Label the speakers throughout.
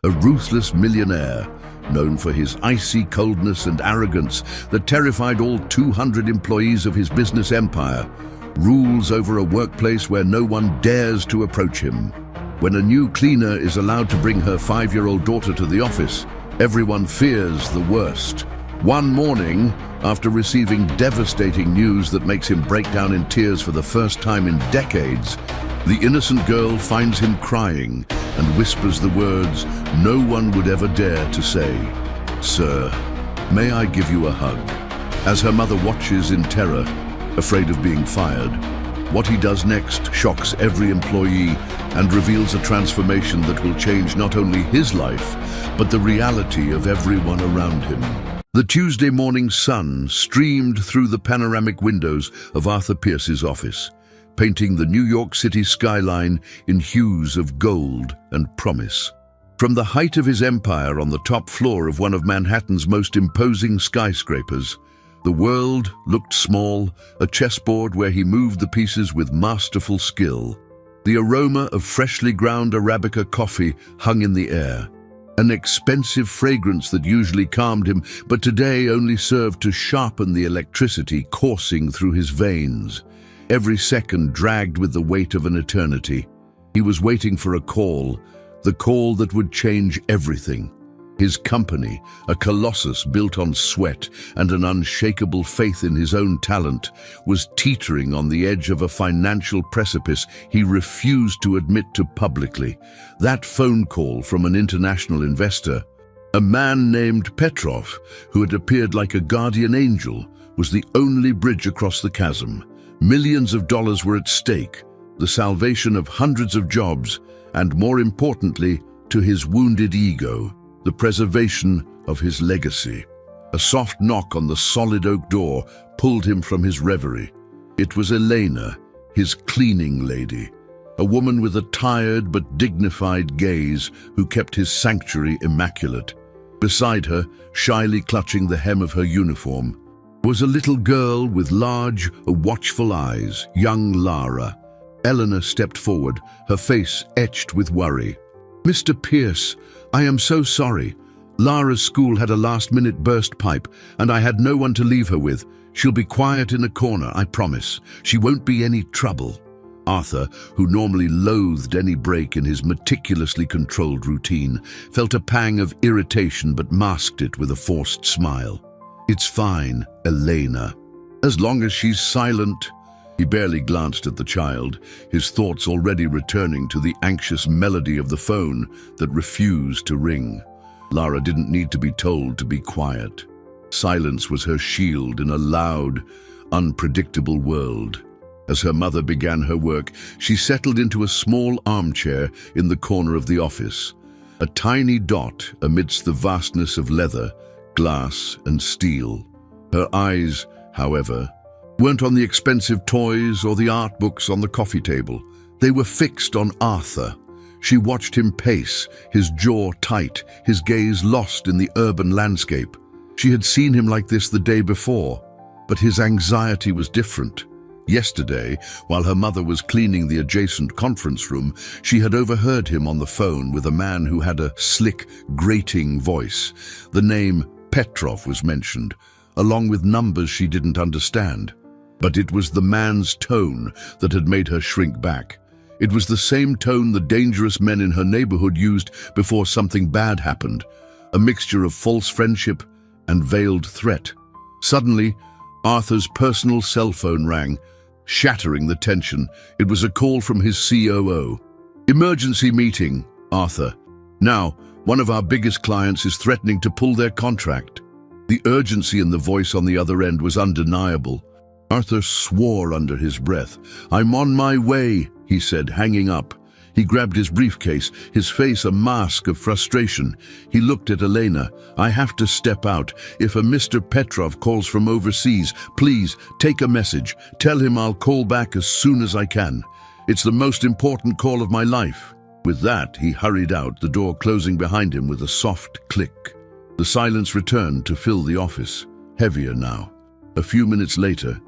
Speaker 1: a ruthless millionaire, known for his icy coldness and arrogance that terrified all 200 employees of his business empire, rules over a workplace where no one dares to approach him. When a new cleaner is allowed to bring her 5-year-old daughter to the office, everyone fears the worst. One morning, after receiving devastating news that makes him break down in tears for the first time in decades, the innocent girl finds him crying and whispers the words no one would ever dare to say. "Sir, may I give you a hug?" As her mother watches in terror, afraid of being fired, what he does next shocks every employee and reveals a transformation that will change not only his life, but the reality of everyone around him. The Tuesday morning sun streamed through the panoramic windows of Arthur Pierce's office, painting the New York City skyline in hues of gold and promise. From the height of his empire on the top floor of one of Manhattan's most imposing skyscrapers, the world looked small, a chessboard where he moved the pieces with masterful skill. The aroma of freshly ground Arabica coffee hung in the air, an expensive fragrance that usually calmed him, but today only served to sharpen the electricity coursing through his veins. Every second dragged with the weight of an eternity. He was waiting for a call, the call that would change everything. His company, a colossus built on sweat and an unshakable faith in his own talent, was teetering on the edge of a financial precipice he refused to admit to publicly. That phone call from an international investor, a man named Petrov, who had appeared like a guardian angel, was the only bridge across the chasm. Millions of dollars were at stake, the salvation of hundreds of jobs, and more importantly, to his wounded ego, the preservation of his legacy. A soft knock on the solid oak door pulled him from his reverie. It was Elena, his cleaning lady, a woman with a tired but dignified gaze who kept his sanctuary immaculate. Beside her, shyly clutching the hem of her uniform, was a little girl with large, watchful eyes, young Lara. Eleanor stepped forward, her face etched with worry. "Mr. Pierce, I am so sorry. Lara's school had a last-minute burst pipe, and I had no one to leave her with. She'll be quiet in a corner, I promise. She won't be any trouble." Arthur, who normally loathed any break in his meticulously controlled routine, felt a pang of irritation but masked it with a forced smile. "It's fine, Elena. As long as she's silent." He barely glanced at the child, his thoughts already returning to the anxious melody of the phone that refused to ring. Lara didn't need to be told to be quiet. Silence was her shield in a loud, unpredictable world. As her mother began her work, she settled into a small armchair in the corner of the office, a tiny dot amidst the vastness of leather, glass, and steel. Her eyes, however, weren't on the expensive toys or the art books on the coffee table. They were fixed on Arthur. She watched him pace, his jaw tight, his gaze lost in the urban landscape. She had seen him like this the day before, but his anxiety was different. Yesterday, while her mother was cleaning the adjacent conference room, she had overheard him on the phone with a man who had a slick, grating voice. The name Petrov was mentioned, along with numbers she didn't understand. But it was the man's tone that had made her shrink back. It was the same tone the dangerous men in her neighborhood used before something bad happened, a mixture of false friendship and veiled threat. Suddenly, Arthur's personal cell phone rang, shattering the tension. It was a call from his COO. "Emergency meeting, Arthur. Now, one of our biggest clients is threatening to pull their contract." The urgency in the voice on the other end was undeniable. Arthur swore under his breath. "I'm on my way," he said, hanging up. He grabbed his briefcase, his face a mask of frustration. He looked at Elena. "I have to step out. If a Mr. Petrov calls from overseas, please take a message. Tell him I'll call back as soon as I can. It's the most important call of my life." With that, he hurried out, the door closing behind him with a soft click. The silence returned to fill the office, heavier now. A few minutes later,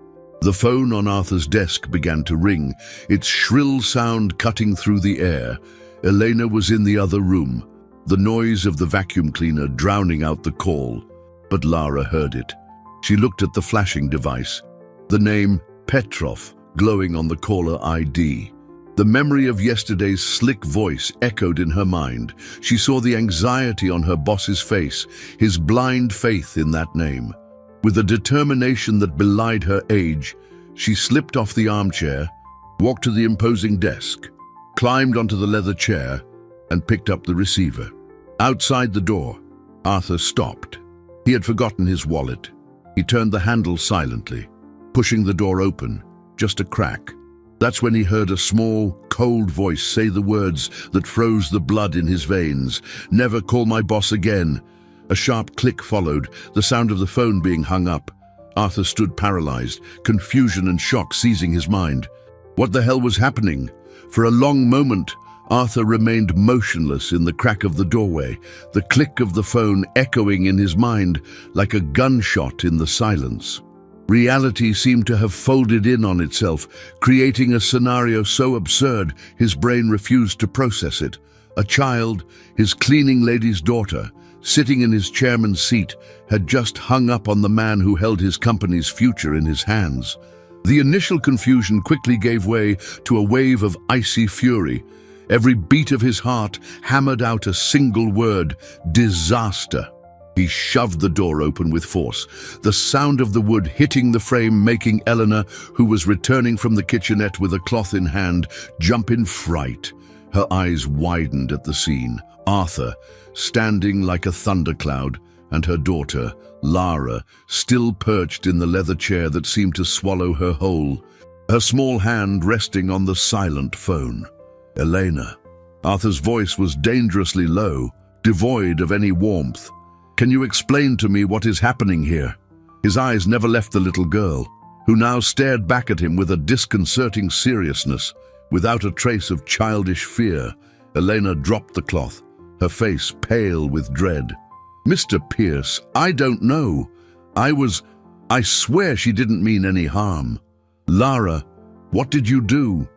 Speaker 1: the phone on Arthur's desk began to ring, its shrill sound cutting through the air. Elena was in the other room, the noise of the vacuum cleaner drowning out the call. But Lara heard it. She looked at the flashing device, the name Petrov glowing on the caller ID. The memory of yesterday's slick voice echoed in her mind. She saw the anxiety on her boss's face, his blind faith in that name. With a determination that belied her age, she slipped off the armchair, walked to the imposing desk, climbed onto the leather chair, and picked up the receiver. Outside the door, Arthur stopped. He had forgotten his wallet. He turned the handle silently, pushing the door open, just a crack. That's when he heard a small, cold voice say the words that froze the blood in his veins. "Never call my boss again." A sharp click followed, the sound of the phone being hung up. Arthur stood paralyzed, confusion and shock seizing his mind. What the hell was happening? For a long moment, Arthur remained motionless in the crack of the doorway, the click of the phone echoing in his mind like a gunshot in the silence. Reality seemed to have folded in on itself, creating a scenario so absurd his brain refused to process it. A child, his cleaning lady's daughter, sitting in his chairman's seat, had just hung up on the man who held his company's future in his hands. The initial confusion quickly gave way to a wave of icy fury. Every beat of his heart hammered out a single word: disaster. He shoved the door open with force, the sound of the wood hitting the frame making Eleanor, who was returning from the kitchenette with a cloth in hand, jump in fright. Her eyes widened at the scene. Arthur, standing like a thundercloud, and her daughter, Lara, still perched in the leather chair that seemed to swallow her whole, her small hand resting on the silent phone. Elena. Arthur's voice was dangerously low, devoid of any warmth. "Can you explain to me what is happening here?" His eyes never left the little girl, who now stared back at him with a disconcerting seriousness, without a trace of childish fear. Elena dropped the cloth, her face pale with dread. "Mr. Pierce, I don't know. I swear she didn't mean any harm." "Lara, what did you do?"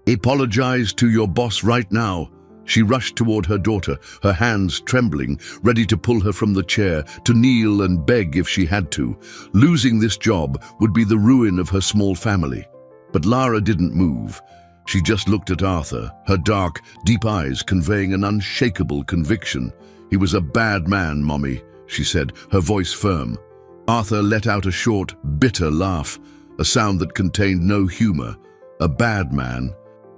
Speaker 1: "Apologize to your boss right now." She rushed toward her daughter, her hands trembling, ready to pull her from the chair, to kneel and beg if she had to. Losing this job would be the ruin of her small family. But Lara didn't move. She just looked at Arthur, her dark, deep eyes conveying an unshakable conviction. "He was a bad man, Mommy," she said, her voice firm. Arthur let out a short, bitter laugh, a sound that contained no humor. "A bad man?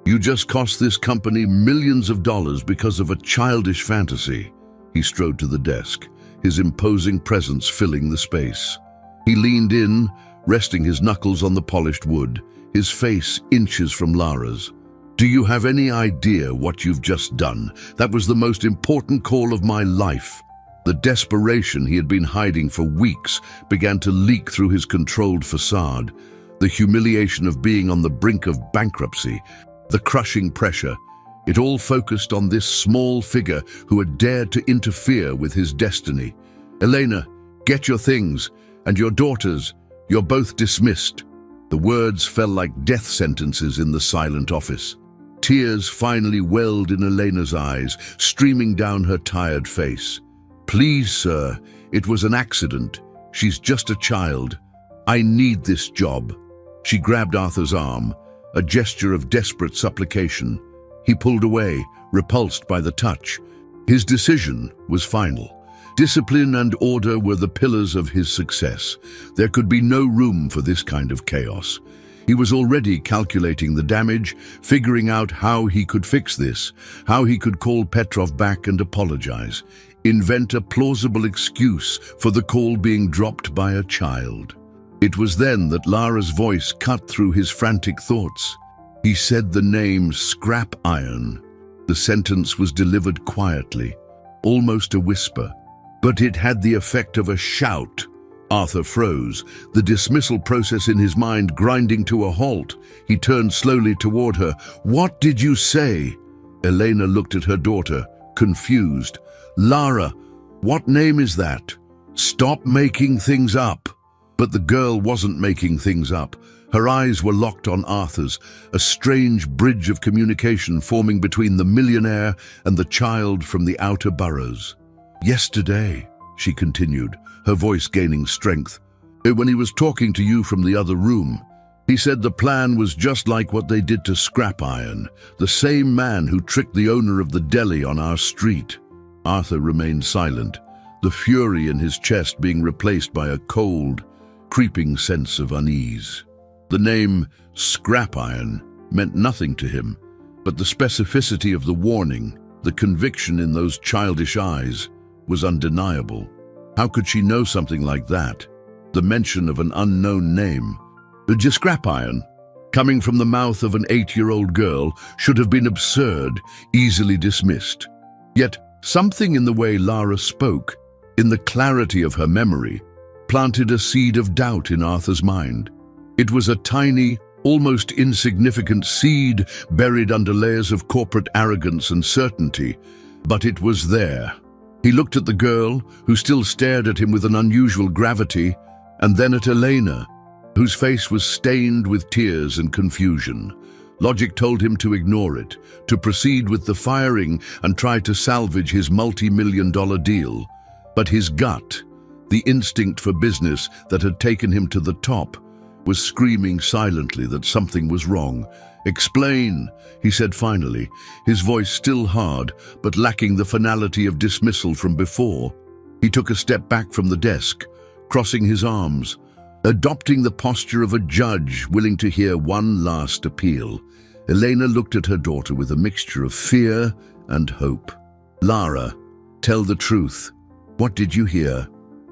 Speaker 1: You just cost this company millions of dollars because of a childish fantasy." He strode to the desk, his imposing presence filling the space. He leaned in, resting his knuckles on the polished wood, his face inches from Lara's. "Do you have any idea what you've just done? That was the most important call of my life." The desperation he had been hiding for weeks began to leak through his controlled facade. The humiliation of being on the brink of bankruptcy, the crushing pressure, it all focused on this small figure who had dared to interfere with his destiny. "Elena, get your things, and your daughters, you're both dismissed." The words fell like death sentences in the silent office. Tears finally welled in Elena's eyes, streaming down her tired face. "Please, sir, it was an accident. She's just a child. I need this job." She grabbed Arthur's arm, a gesture of desperate supplication. He pulled away, repulsed by the touch. His decision was final. Discipline and order were the pillars of his success. There could be no room for this kind of chaos. He was already calculating the damage, figuring out how he could fix this, how he could call Petrov back and apologize, invent a plausible excuse for the call being dropped by a child. It was then that Lara's voice cut through his frantic thoughts. He said the name scrap iron. The sentence was delivered quietly, almost a whisper, but it had the effect of a shout. Arthur froze, the dismissal process in his mind grinding to a halt. He turned slowly toward her. "What did you say?" Elena looked at her daughter, confused. "Lara, what name is that? Stop making things up." But the girl wasn't making things up. Her eyes were locked on Arthur's, a strange bridge of communication forming between the millionaire and the child from the outer boroughs. "Yesterday," she continued, her voice gaining strength, "when he was talking to you from the other room, he said the plan was just like what they did to Scrap Iron, the same man who tricked the owner of the deli on our street." Arthur remained silent, the fury in his chest being replaced by a cold, creeping sense of unease. The name Scrap Iron meant nothing to him, but the specificity of the warning, the conviction in those childish eyes, was undeniable. How could she know something like that? The mention of an unknown name. Just Scrap Iron, coming from the mouth of an 8-year-old girl, should have been absurd, easily dismissed. Yet something in the way Lara spoke, in the clarity of her memory, planted a seed of doubt in Arthur's mind. It was a tiny, almost insignificant seed buried under layers of corporate arrogance and certainty, but it was there. He looked at the girl, who still stared at him with an unusual gravity, and then at Elena, whose face was stained with tears and confusion. Logic told him to ignore it, to proceed with the firing and try to salvage his multi-million-dollar deal. But his gut, the instinct for business that had taken him to the top, was screaming silently that something was wrong. "Explain," he said finally, his voice still hard, but lacking the finality of dismissal from before. He took a step back from the desk, crossing his arms, adopting the posture of a judge willing to hear one last appeal. Elena looked at her daughter with a mixture of fear and hope. "Lara, tell the truth. What did you hear?"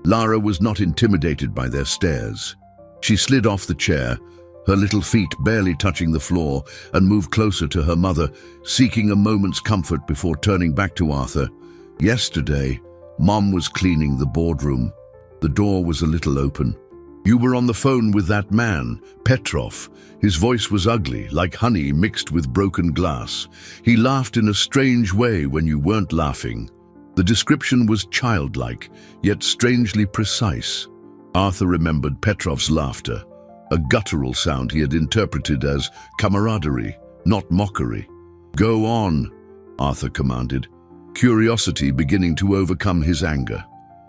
Speaker 1: Lara was not intimidated by their stares. She slid off the chair, her little feet barely touching the floor, and moved closer to her mother, seeking a moment's comfort before turning back to Arthur. "Yesterday, Mom was cleaning the boardroom. The door was a little open. You were on the phone with that man, Petrov. His voice was ugly, like honey mixed with broken glass. He laughed in a strange way when you weren't laughing. The description was childlike, yet strangely precise." Arthur remembered Petrov's laughter, a guttural sound he had interpreted as camaraderie, not mockery. "Go on," Arthur commanded, curiosity beginning to overcome his anger.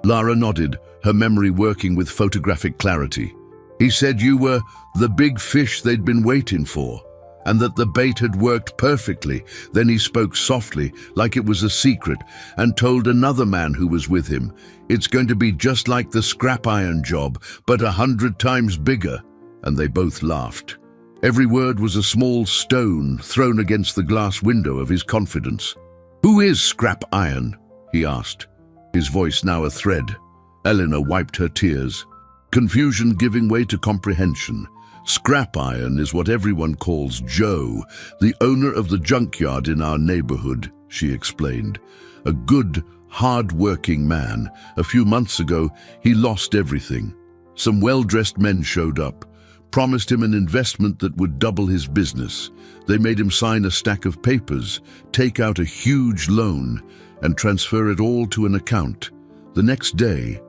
Speaker 1: Lara nodded, her memory working with photographic clarity. "He said you were the big fish they'd been waiting for, and that the bait had worked perfectly. Then he spoke softly, like it was a secret, and told another man who was with him, 'It's going to be just like the Scrap Iron job, but 100 times bigger.' And they both laughed. Every word was a small stone thrown against the glass window of his confidence. "Who is Scrap Iron?" he asked, his voice now a thread. Eleanor wiped her tears, confusion giving way to comprehension. "Scrap Iron is what everyone calls Joe, the owner of the junkyard in our neighborhood," she explained. "A good, hard-working man. A few months ago, he lost everything. Some well-dressed men showed up, promised him an investment that would double his business. They made him sign a stack of papers, take out a huge loan, and transfer it all to an account. The next day,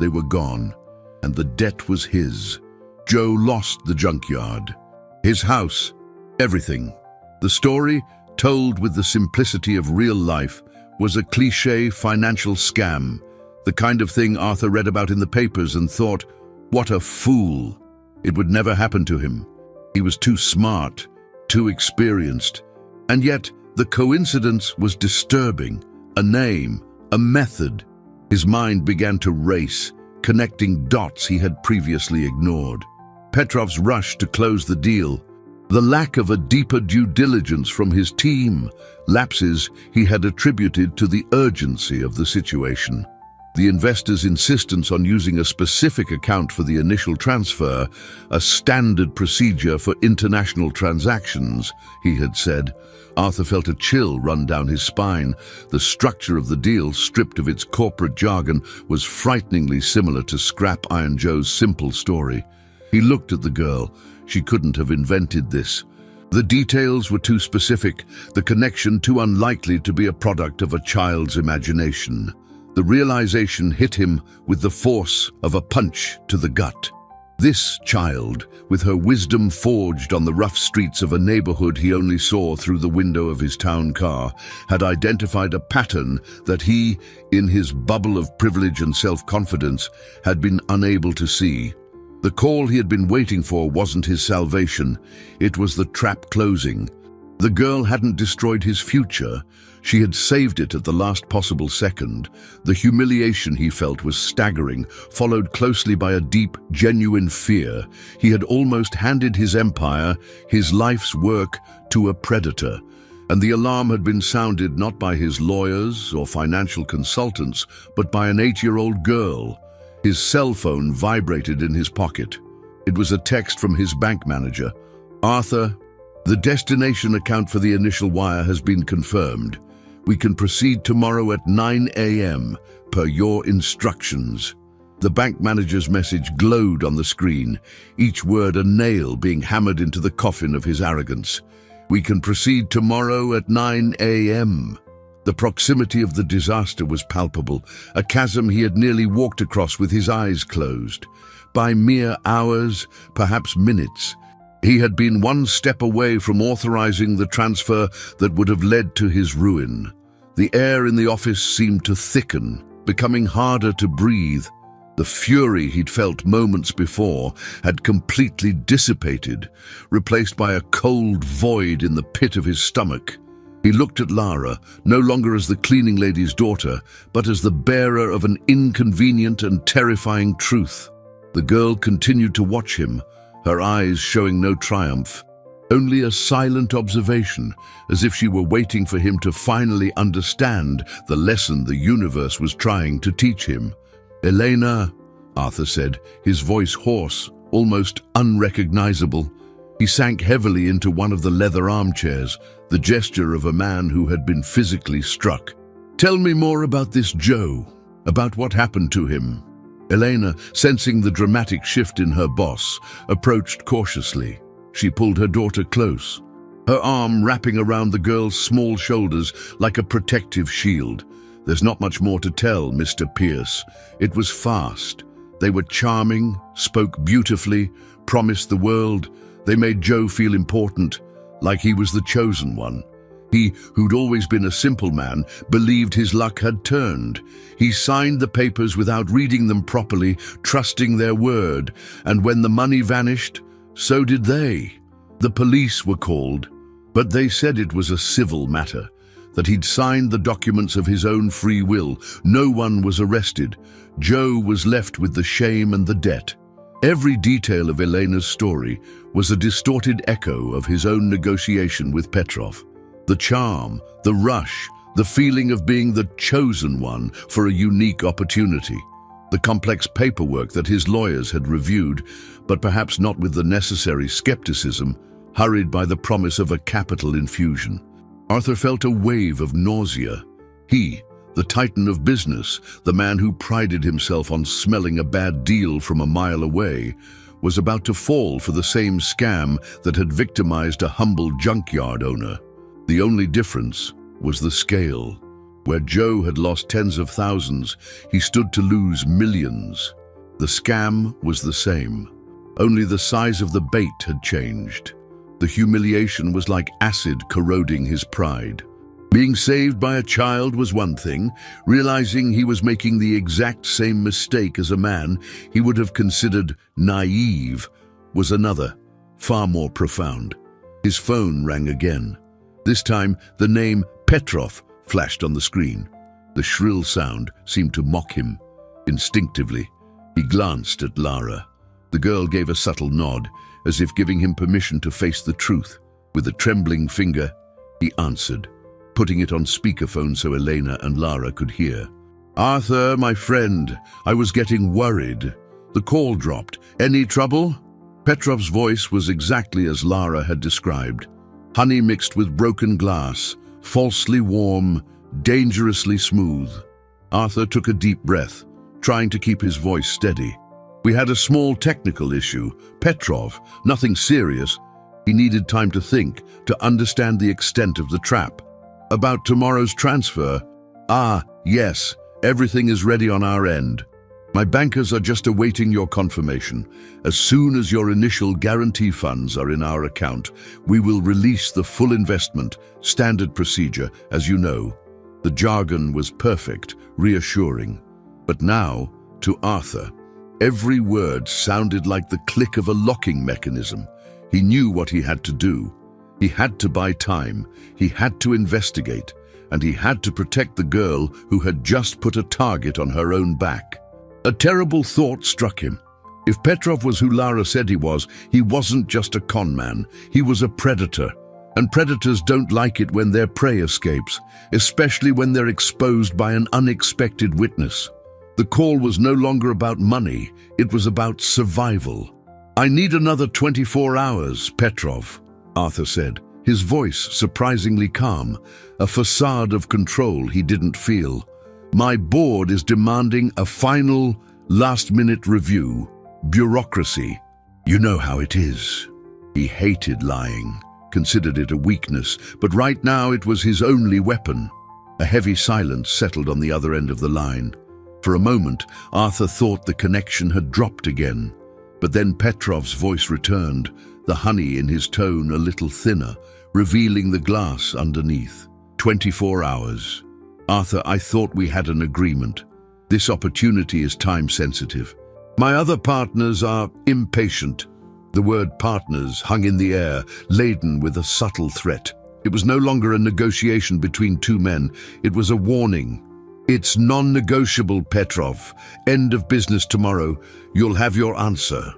Speaker 1: they were gone, and the debt was his. Joe lost the junkyard, his house, everything." The story, told with the simplicity of real life, was a cliché financial scam, the kind of thing Arthur read about in the papers and thought, "What a fool." It would never happen to him. He was too smart, too experienced. And yet, the coincidence was disturbing. A name, a method. His mind began to race, connecting dots he had previously ignored. Petrov's rush to close the deal, the lack of a deeper due diligence from his team, lapses he had attributed to the urgency of the situation. The investor's insistence on using a specific account for the initial transfer, a standard procedure for international transactions, he had said. Arthur felt a chill run down his spine. The structure of the deal, stripped of its corporate jargon, was frighteningly similar to Scrap Iron Joe's simple story. He looked at the girl. She couldn't have invented this. The details were too specific, the connection too unlikely to be a product of a child's imagination. The realization hit him with the force of a punch to the gut. This child, with her wisdom forged on the rough streets of a neighborhood he only saw through the window of his town car, had identified a pattern that he, in his bubble of privilege and self-confidence, had been unable to see. The call he had been waiting for wasn't his salvation, it was the trap closing. The girl hadn't destroyed his future, she had saved it at the last possible second. The humiliation he felt was staggering, followed closely by a deep, genuine fear. He had almost handed his empire, his life's work, to a predator. And the alarm had been sounded not by his lawyers or financial consultants, but by an 8-year-old girl. His cell phone vibrated in his pocket. It was a text from his bank manager. "Arthur, the destination account for the initial wire has been confirmed. We can proceed tomorrow at 9 a.m. per your instructions." The bank manager's message glowed on the screen, each word a nail being hammered into the coffin of his arrogance. "We can proceed tomorrow at 9 a.m. The proximity of the disaster was palpable, a chasm he had nearly walked across with his eyes closed. By mere hours, perhaps minutes, he had been one step away from authorizing the transfer that would have led to his ruin. The air in the office seemed to thicken, becoming harder to breathe. The fury he'd felt moments before had completely dissipated, replaced by a cold void in the pit of his stomach. He looked at Lara, no longer as the cleaning lady's daughter, but as the bearer of an inconvenient and terrifying truth. The girl continued to watch him, her eyes showing no triumph, only a silent observation, as if she were waiting for him to finally understand the lesson the universe was trying to teach him. "Elena," Arthur said, his voice hoarse, almost unrecognizable. He sank heavily into one of the leather armchairs, the gesture of a man who had been physically struck. "Tell me more about this Joe, about what happened to him." Elena, sensing the dramatic shift in her boss, approached cautiously. She pulled her daughter close, her arm wrapping around the girl's small shoulders like a protective shield. "There's not much more to tell, Mr. Pierce. It was fast. They were charming, spoke beautifully, promised the world. They made Joe feel important, like he was the chosen one. He, who'd always been a simple man, believed his luck had turned. He signed the papers without reading them properly, trusting their word, and when the money vanished, so did they. The police were called, but they said it was a civil matter, that he'd signed the documents of his own free will. No one was arrested. Joe was left with the shame and the debt. Every detail of Elena's story was a distorted echo of his own negotiation with Petrov. The charm, the rush, the feeling of being the chosen one for a unique opportunity. The complex paperwork that his lawyers had reviewed, but perhaps not with the necessary skepticism, hurried by the promise of a capital infusion. Arthur felt a wave of nausea. He, the titan of business, the man who prided himself on smelling a bad deal from a mile away, was about to fall for the same scam that had victimized a humble junkyard owner. The only difference was the scale. Where Joe had lost tens of thousands, he stood to lose millions. The scam was the same. Only the size of the bait had changed. The humiliation was like acid corroding his pride. Being saved by a child was one thing. Realizing he was making the exact same mistake as a man he would have considered naive was another, far more profound. His phone rang again. This time, the name Petrov flashed on the screen. The shrill sound seemed to mock him. Instinctively, he glanced at Lara. The girl gave a subtle nod, as if giving him permission to face the truth. With a trembling finger, he answered, putting it on speakerphone so Elena and Lara could hear. "Arthur, my friend, I was getting worried. The call dropped. Any trouble?" Petrov's voice was exactly as Lara had described. Honey mixed with broken glass, falsely warm, dangerously smooth. Arthur took a deep breath, trying to keep his voice steady. "We had a small technical issue. Petrov, nothing serious. He needed time to think, to understand the extent of the trap. About tomorrow's transfer. Ah, yes, everything is ready on our end." My bankers are just awaiting your confirmation. As soon as your initial guarantee funds are in our account, we will release the full investment, standard procedure, as you know. The jargon was perfect, reassuring. But now, to Arthur, every word sounded like the click of a locking mechanism. He knew what he had to do. He had to buy time, he had to investigate, and he had to protect the girl who had just put a target on her own back. A terrible thought struck him. If Petrov was who Lara said he wasn't just a con man, he was a predator. And predators don't like it when their prey escapes, especially when they're exposed by an unexpected witness. The call was no longer about money, it was about survival. "I need another 24 hours, Petrov," Arthur said, his voice surprisingly calm, a facade of control he didn't feel. "My board is demanding a final, last-minute review. Bureaucracy. You know how it is." He hated lying, considered it a weakness, but right now it was his only weapon. A heavy silence settled on the other end of the line. For a moment, Arthur thought the connection had dropped again. But then Petrov's voice returned, the honey in his tone a little thinner, revealing the glass underneath. 24 hours. "Arthur, I thought we had an agreement. This opportunity is time-sensitive. My other partners are impatient." The word partners hung in the air, laden with a subtle threat. It was no longer a negotiation between two men, it was a warning. "It's non-negotiable, Petrov. End of business tomorrow. You'll have your answer,"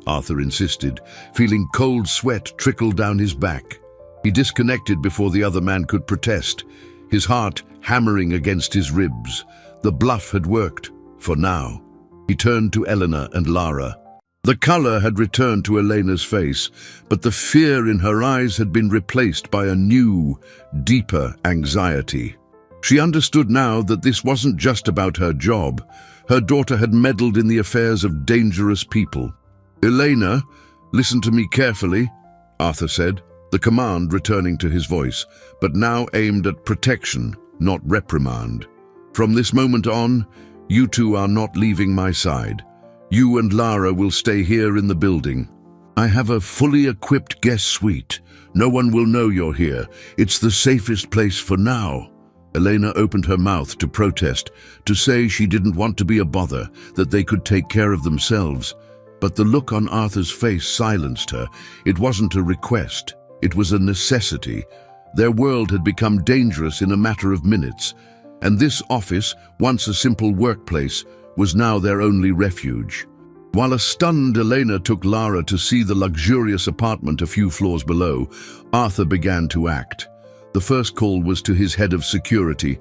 Speaker 1: Arthur insisted, feeling cold sweat trickle down his back. He disconnected before the other man could protest, his heart hammering against his ribs. The bluff had worked, for now. He turned to Elena and Lara. The color had returned to Elena's face, but the fear in her eyes had been replaced by a new, deeper anxiety. She understood now that this wasn't just about her job. Her daughter had meddled in the affairs of dangerous people. "Elena, listen to me carefully," Arthur said, the command returning to his voice, but now aimed at protection, not reprimand. "From this moment on, you two are not leaving my side. You and Lara will stay here in the building. I have a fully equipped guest suite. No one will know you're here. It's the safest place for now." Elena opened her mouth to protest, to say she didn't want to be a bother, that they could take care of themselves. But the look on Arthur's face silenced her. It wasn't a request. It was a necessity. Their world had become dangerous in a matter of minutes, and this office, once a simple workplace, was now their only refuge. While a stunned Elena took Lara to see the luxurious apartment a few floors below, Arthur began to act. The first call was to his head of security,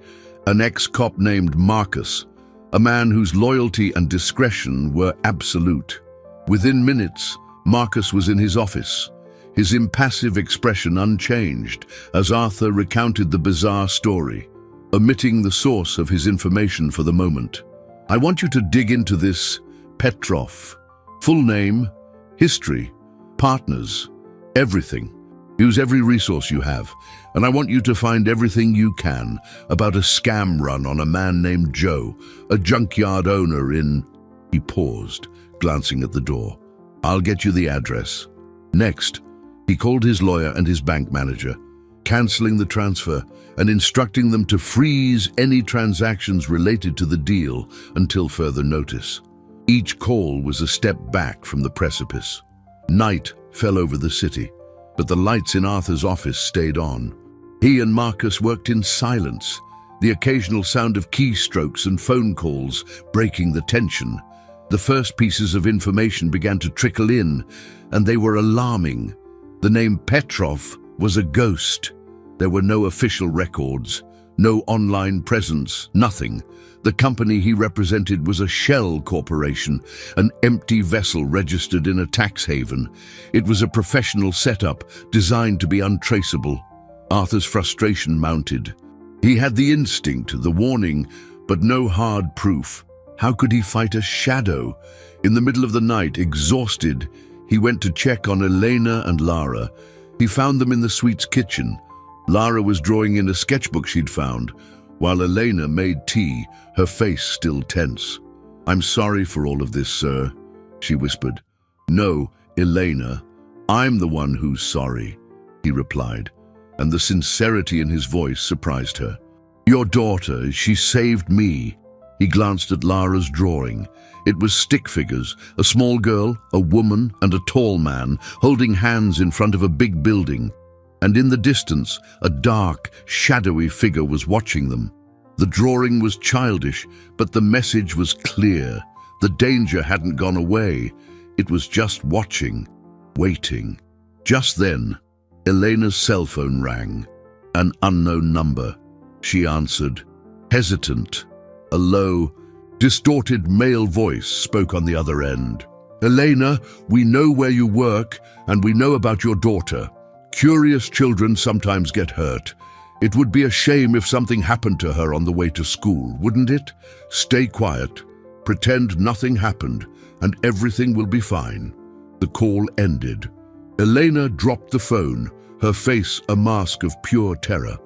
Speaker 1: an ex-cop named Marcus, a man whose loyalty and discretion were absolute. Within minutes, Marcus was in his office, his impassive expression unchanged as Arthur recounted the bizarre story, omitting the source of his information for the moment. "I want you to dig into this Petrov. Full name, history, partners, everything. Use every resource you have, and I want you to find everything you can about a scam run on a man named Joe, a junkyard owner in..." He paused, glancing at the door. "I'll get you the address." Next, he called his lawyer and his bank manager, canceling the transfer and instructing them to freeze any transactions related to the deal until further notice. Each call was a step back from the precipice. Night fell over the city, but the lights in Arthur's office stayed on. He and Marcus worked in silence, the occasional sound of keystrokes and phone calls breaking the tension. The first pieces of information began to trickle in, and they were alarming. The name Petrov was a ghost. There were no official records, no online presence, nothing. The company he represented was a shell corporation, an empty vessel registered in a tax haven. It was a professional setup designed to be untraceable. Arthur's frustration mounted. He had the instinct, the warning, but no hard proof. How could he fight a shadow? In the middle of the night, exhausted, he went to check on Elena and Lara. He found them in the suite's kitchen. Lara was drawing in a sketchbook she'd found, while Elena made tea, her face still tense. "I'm sorry for all of this, sir," she whispered. "No, Elena, I'm the one who's sorry," he replied, and the sincerity in his voice surprised her. "Your daughter, she saved me." He glanced at Lara's drawing. It was stick figures, a small girl, a woman, and a tall man, holding hands in front of a big building. And in the distance, a dark, shadowy figure was watching them. The drawing was childish, but the message was clear. The danger hadn't gone away. It was just watching, waiting. Just then, Elena's cell phone rang. An unknown number. She answered, hesitant. A low, distorted male voice spoke on the other end. "Elena, we know where you work, and we know about your daughter. Curious children sometimes get hurt. It would be a shame if something happened to her on the way to school, wouldn't it? Stay quiet, pretend nothing happened, and everything will be fine." The call ended. Elena dropped the phone, her face a mask of pure terror.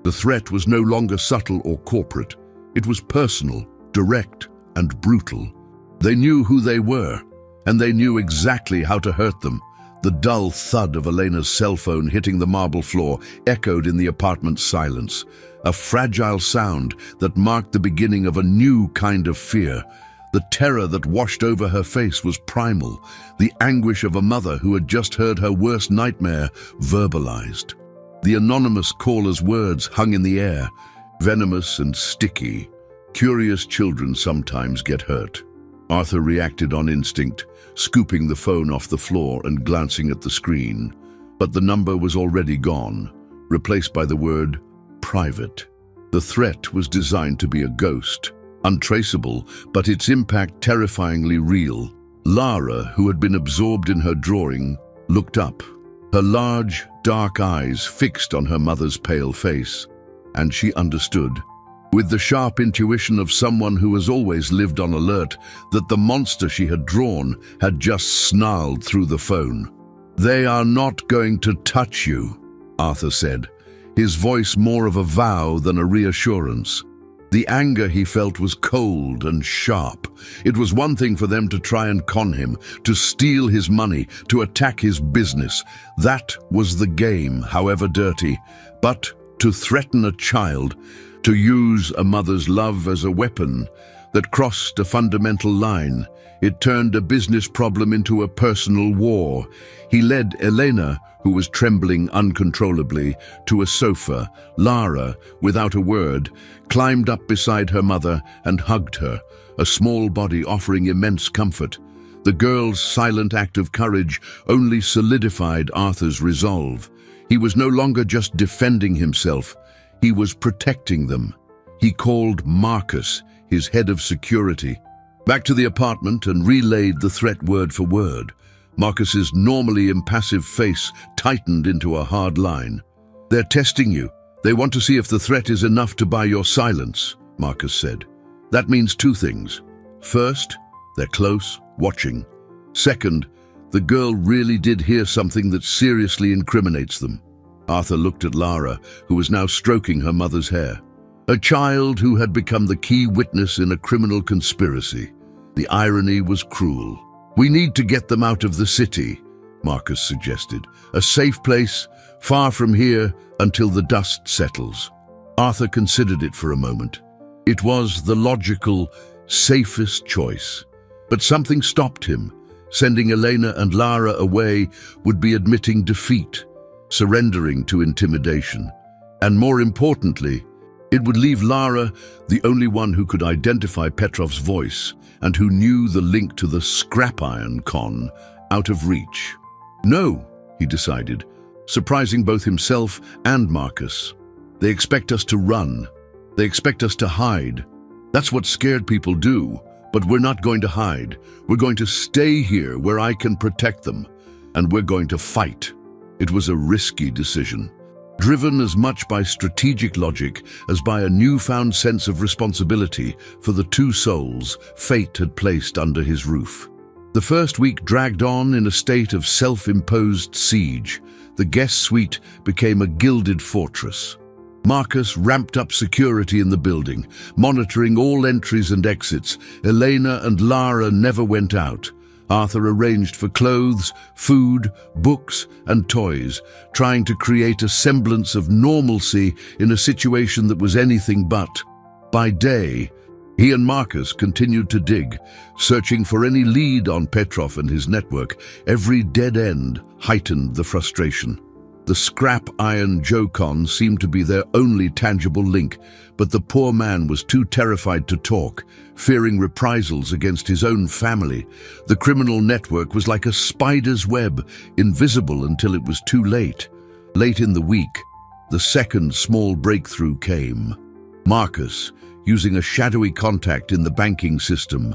Speaker 1: The threat was no longer subtle or corporate. It was personal, direct, and brutal. They knew who they were, and they knew exactly how to hurt them. The dull thud of Elena's cell phone hitting the marble floor echoed in the apartment's silence, a fragile sound that marked the beginning of a new kind of fear. The terror that washed over her face was primal, the anguish of a mother who had just heard her worst nightmare verbalized. The anonymous caller's words hung in the air, venomous and sticky. Curious children sometimes get hurt. Arthur reacted on instinct, scooping the phone off the floor and glancing at the screen. But the number was already gone, replaced by the word private. The threat was designed to be a ghost, untraceable, but its impact terrifyingly real. Lara, who had been absorbed in her drawing, looked up, her large, dark eyes fixed on her mother's pale face. And she understood, with the sharp intuition of someone who has always lived on alert, that the monster she had drawn had just snarled through the phone. "They are not going to touch you," Arthur said, his voice more of a vow than a reassurance. The anger he felt was cold and sharp. It was one thing for them to try and con him, to steal his money, to attack his business. That was the game, however dirty. But to threaten a child, to use a mother's love as a weapon that crossed a fundamental line, it turned a business problem into a personal war. He led Elena, who was trembling uncontrollably, to a sofa. Lara, without a word, climbed up beside her mother and hugged her, a small body offering immense comfort. The girl's silent act of courage only solidified Arthur's resolve. He was no longer just defending himself, he was protecting them. He called Marcus, his head of security, back to the apartment and relayed the threat word for word. Marcus's normally impassive face tightened into a hard line. "They're testing you. They want to see if the threat is enough to buy your silence," Marcus said. "That means two things. First, they're close, watching. Second, the girl really did hear something that seriously incriminates them." Arthur looked at Lara, who was now stroking her mother's hair. A child who had become the key witness in a criminal conspiracy. The irony was cruel. "We need to get them out of the city," Marcus suggested. "A safe place, far from here, until the dust settles." Arthur considered it for a moment. It was the logical, safest choice. But something stopped him. Sending Elena and Lara away would be admitting defeat, surrendering to intimidation. And more importantly, it would leave Lara, the only one who could identify Petrov's voice and who knew the link to the scrap iron con, out of reach. "No," he decided, surprising both himself and Marcus. "They expect us to run. They expect us to hide. That's what scared people do. But we're not going to hide. We're going to stay here where I can protect them. And we're going to fight." It was a risky decision, driven as much by strategic logic as by a newfound sense of responsibility for the two souls fate had placed under his roof. The first week dragged on in a state of self-imposed siege. The guest suite became a gilded fortress. Marcus ramped up security in the building, monitoring all entries and exits. Elena and Lara never went out. Arthur arranged for clothes, food, books, and toys, trying to create a semblance of normalcy in a situation that was anything but. By day, he and Marcus continued to dig, searching for any lead on Petrov and his network. Every dead end heightened the frustration. The scrap iron Jocon seemed to be their only tangible link, but the poor man was too terrified to talk, fearing reprisals against his own family. The criminal network was like a spider's web, invisible until it was too late. Late in the week, the second small breakthrough came. Marcus, using a shadowy contact in the banking system,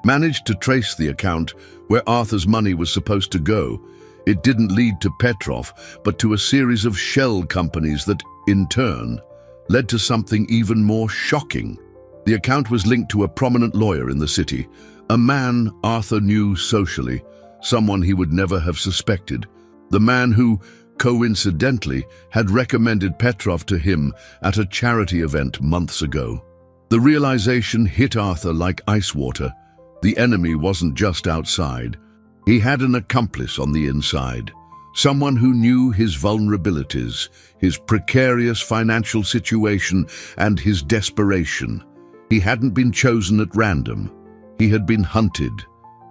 Speaker 1: managed to trace the account where Arthur's money was supposed to go. It didn't lead to Petrov, but to a series of shell companies that, in turn, led to something even more shocking. The account was linked to a prominent lawyer in the city, a man Arthur knew socially, someone he would never have suspected, the man who, coincidentally, had recommended Petrov to him at a charity event months ago. The realization hit Arthur like ice water. The enemy wasn't just outside. He had an accomplice on the inside, someone who knew his vulnerabilities, his precarious financial situation, and his desperation. He hadn't been chosen at random. He had been hunted,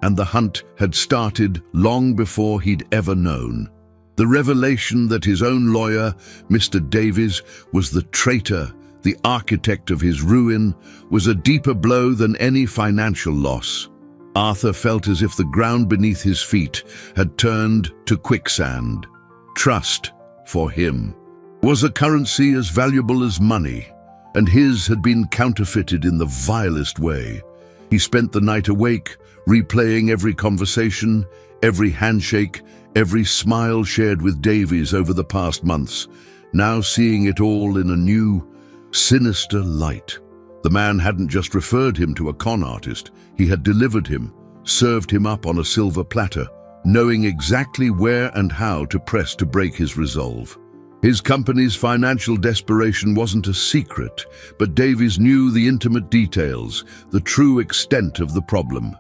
Speaker 1: and the hunt had started long before he'd ever known. The revelation that his own lawyer, Mr. Davies, was the traitor, the architect of his ruin, was a deeper blow than any financial loss. Arthur felt as if the ground beneath his feet had turned to quicksand. Trust, for him, was a currency as valuable as money, and his had been counterfeited in the vilest way. He spent the night awake, replaying every conversation, every handshake, every smile shared with Davies over the past months, now seeing it all in a new, sinister light. The man hadn't just referred him to a con artist, he had delivered him, served him up on a silver platter, knowing exactly where and how to press to break his resolve. His company's financial desperation wasn't a secret, but Davies knew the intimate details, the true extent of the problem.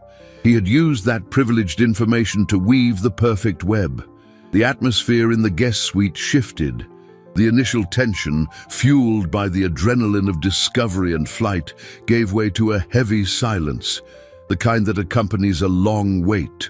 Speaker 1: He had used that privileged information to weave the perfect web. The atmosphere in the guest suite shifted. The initial tension, fueled by the adrenaline of discovery and flight, gave way to a heavy silence, the kind that accompanies a long wait.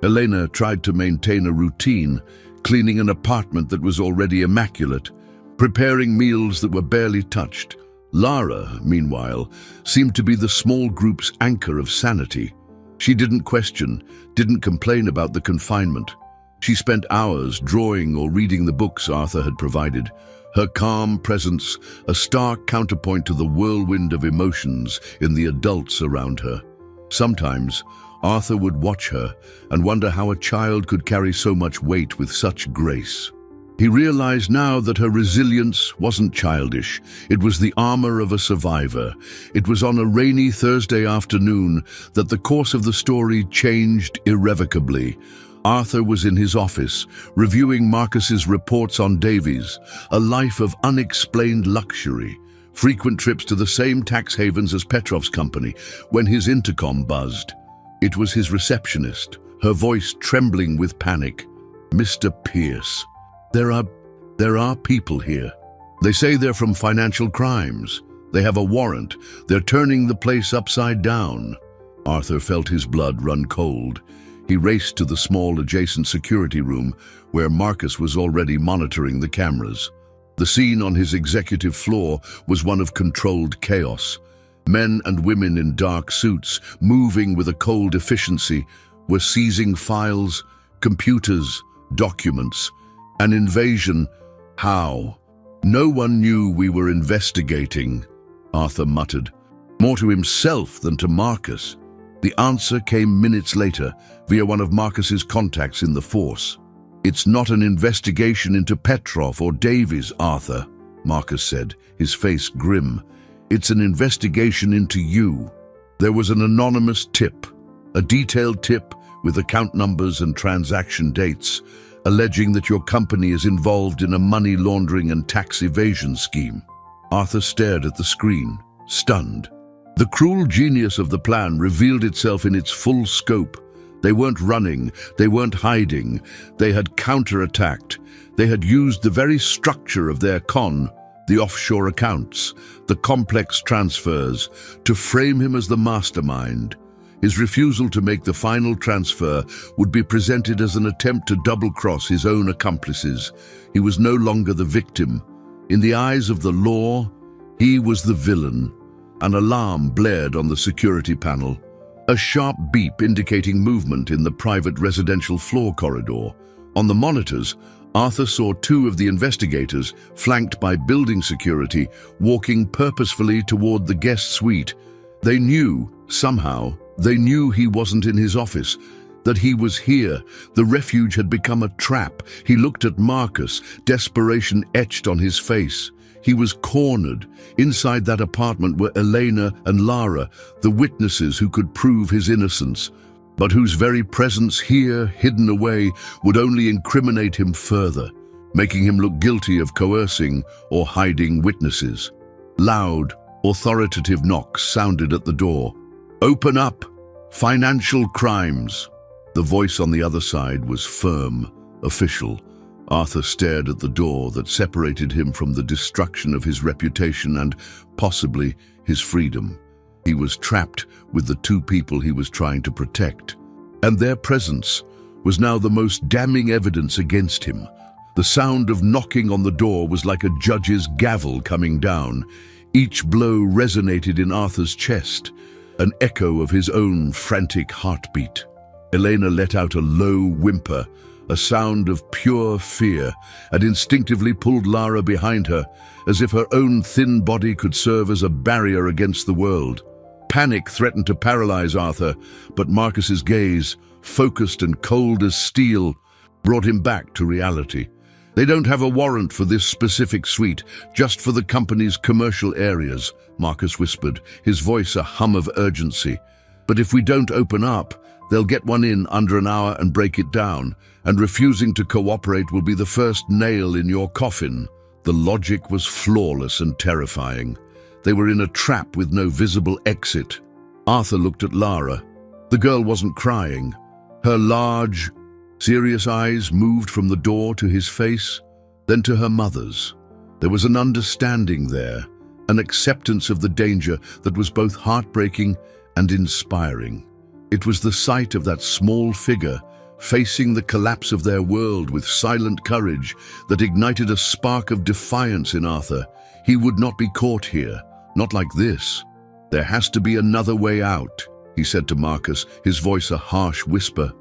Speaker 1: Elena tried to maintain a routine, cleaning an apartment that was already immaculate, preparing meals that were barely touched. Lara, meanwhile, seemed to be the small group's anchor of sanity. She didn't question, didn't complain about the confinement. She spent hours drawing or reading the books Arthur had provided, her calm presence a stark counterpoint to the whirlwind of emotions in the adults around her. Sometimes, Arthur would watch her and wonder how a child could carry so much weight with such grace. He realized now that her resilience wasn't childish. It was the armor of a survivor. It was on a rainy Thursday afternoon that the course of the story changed irrevocably. Arthur was in his office, reviewing Marcus's reports on Davies, a life of unexplained luxury, frequent trips to the same tax havens as Petrov's company, when his intercom buzzed. It was his receptionist, her voice trembling with panic. "Mr. Pierce, there are people here. They say they're from financial crimes. They have a warrant. They're turning the place upside down." Arthur felt his blood run cold. He raced to the small adjacent security room where Marcus was already monitoring the cameras. The scene on his executive floor was one of controlled chaos. Men and women in dark suits, moving with a cold efficiency, were seizing files, computers, documents. An invasion? How? "No one knew we were investigating," Arthur muttered, more to himself than to Marcus. The answer came minutes later, via one of Marcus's contacts in the force. "It's not an investigation into Petrov or Davies, Arthur," Marcus said, his face grim. "It's an investigation into you." There was an anonymous tip, a detailed tip with account numbers and transaction dates, alleging that your company is involved in a money laundering and tax evasion scheme. Arthur stared at the screen, stunned. The cruel genius of the plan revealed itself in its full scope. They weren't running, they weren't hiding, they had counterattacked. They had used the very structure of their con, the offshore accounts, the complex transfers, to frame him as the mastermind. His refusal to make the final transfer would be presented as an attempt to double-cross his own accomplices. He was no longer the victim. In the eyes of the law, he was the villain. An alarm blared on the security panel, a sharp beep indicating movement in the private residential floor corridor. On the monitors, Arthur saw two of the investigators, flanked by building security, walking purposefully toward the guest suite. They knew, somehow, they knew he wasn't in his office, that he was here. The refuge had become a trap. He looked at Marcus, desperation etched on his face. He was cornered. Inside that apartment were Elena and Lara, the witnesses who could prove his innocence, but whose very presence here, hidden away, would only incriminate him further, making him look guilty of coercing or hiding witnesses. Loud, authoritative knocks sounded at the door. "Open up! Financial crimes!" The voice on the other side was firm, official. Arthur stared at the door that separated him from the destruction of his reputation and, possibly, his freedom. He was trapped with the two people he was trying to protect, and their presence was now the most damning evidence against him. The sound of knocking on the door was like a judge's gavel coming down. Each blow resonated in Arthur's chest, an echo of his own frantic heartbeat. Elena let out a low whimper, a sound of pure fear, and instinctively pulled Lara behind her, as if her own thin body could serve as a barrier against the world. Panic threatened to paralyze Arthur, but Marcus's gaze, focused and cold as steel, brought him back to reality. "They don't have a warrant for this specific suite, just for the company's commercial areas," Marcus whispered, his voice a hum of urgency. "But if we don't open up, they'll get one in under an hour and break it down, and refusing to cooperate will be the first nail in your coffin." The logic was flawless and terrifying. They were in a trap with no visible exit. Arthur looked at Lara. The girl wasn't crying. Her large, serious eyes moved from the door to his face, then to her mother's. There was an understanding there, an acceptance of the danger that was both heartbreaking and inspiring. It was the sight of that small figure facing the collapse of their world with silent courage that ignited a spark of defiance in Arthur. He would not be caught here, not like this. "There has to be another way out," he said to Marcus, his voice a harsh whisper.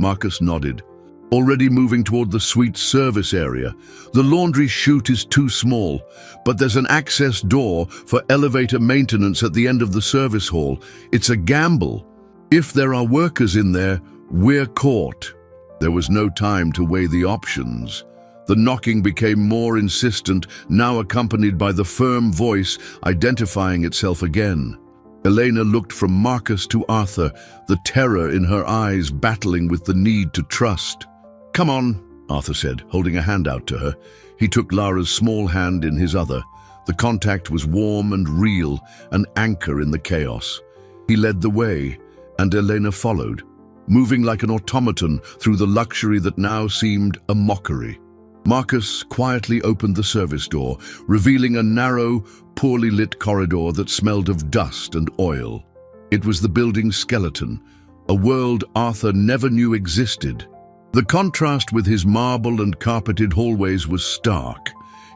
Speaker 1: Marcus nodded. "Already moving toward the suite service area. The laundry chute is too small, but there's an access door for elevator maintenance at the end of the service hall. It's a gamble. If there are workers in there, we're caught." There was no time to weigh the options. The knocking became more insistent, now accompanied by the firm voice identifying itself again. Elena looked from Marcus to Arthur, the terror in her eyes battling with the need to trust. "Come on," Arthur said, holding a hand out to her. He took Lara's small hand in his other. The contact was warm and real, an anchor in the chaos. He led the way, and Elena followed, moving like an automaton through the luxury that now seemed a mockery. Marcus quietly opened the service door, revealing a narrow, poorly lit corridor that smelled of dust and oil. It was the building's skeleton, a world Arthur never knew existed. The contrast with his marble and carpeted hallways was stark.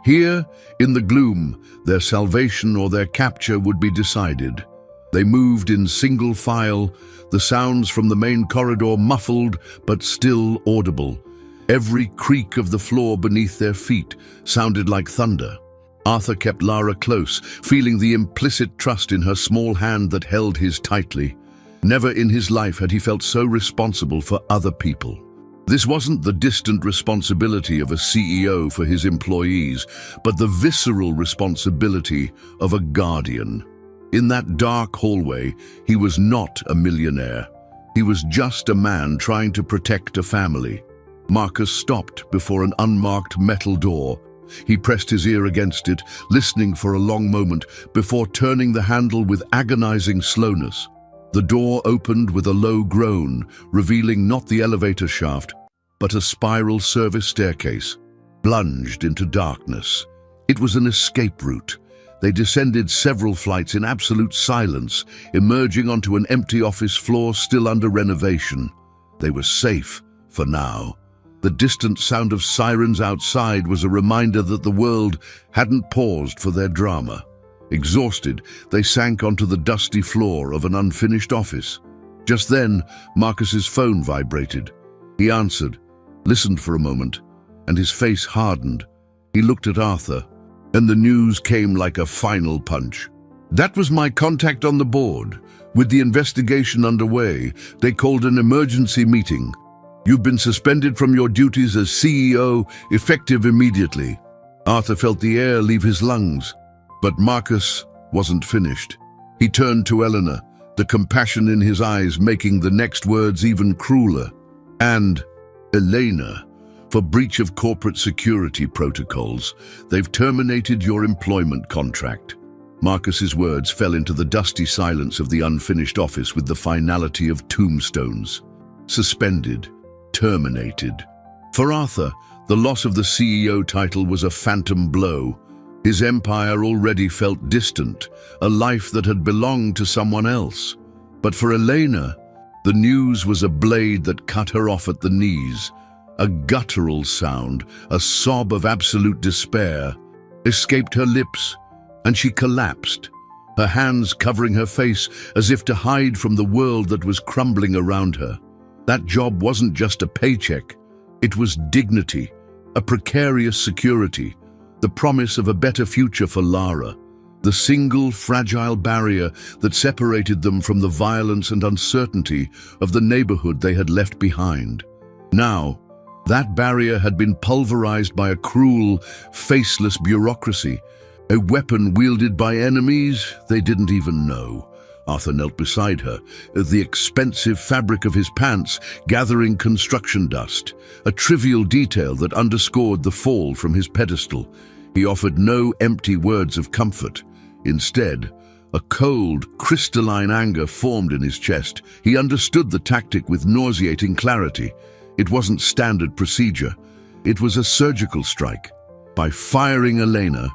Speaker 1: Here, in the gloom, their salvation or their capture would be decided. They moved in single file, the sounds from the main corridor muffled but still audible. Every creak of the floor beneath their feet sounded like thunder. Arthur kept Lara close, feeling the implicit trust in her small hand that held his tightly. Never in his life had he felt so responsible for other people. This wasn't the distant responsibility of a CEO for his employees, but the visceral responsibility of a guardian. In that dark hallway, he was not a millionaire. He was just a man trying to protect a family. Marcus stopped before an unmarked metal door. He pressed his ear against it, listening for a long moment before turning the handle with agonizing slowness. The door opened with a low groan, revealing not the elevator shaft, but a spiral service staircase, plunged into darkness. It was an escape route. They descended several flights in absolute silence, emerging onto an empty office floor still under renovation. They were safe, for now. The distant sound of sirens outside was a reminder that the world hadn't paused for their drama. Exhausted, they sank onto the dusty floor of an unfinished office. Just then, Marcus's phone vibrated. He answered, listened for a moment, and his face hardened. He looked at Arthur, and the news came like a final punch. That was my contact on the board. With the investigation underway, they called an emergency meeting. You've been suspended from your duties as CEO, effective immediately. Arthur felt the air leave his lungs. But Marcus wasn't finished. He turned to Eleanor, the compassion in his eyes making the next words even crueler. And, Elena, for breach of corporate security protocols, they've terminated your employment contract. Marcus's words fell into the dusty silence of the unfinished office with the finality of tombstones. Suspended, terminated. For Arthur, the loss of the CEO title was a phantom blow. His empire already felt distant, a life that had belonged to someone else. But for Elena, the news was a blade that cut her off at the knees. A guttural sound, a sob of absolute despair, escaped her lips, and she collapsed, her hands covering her face as if to hide from the world that was crumbling around her. That job wasn't just a paycheck, it was dignity, a precarious security, the promise of a better future for Lara, the single fragile barrier that separated them from the violence and uncertainty of the neighborhood they had left behind. Now, that barrier had been pulverized by a cruel, faceless bureaucracy, a weapon wielded by enemies they didn't even know. Arthur knelt beside her, the expensive fabric of his pants gathering construction dust, a trivial detail that underscored the fall from his pedestal. He offered no empty words of comfort. Instead, a cold, crystalline anger formed in his chest. He understood the tactic with nauseating clarity. It wasn't standard procedure. It was a surgical strike. By firing Elena,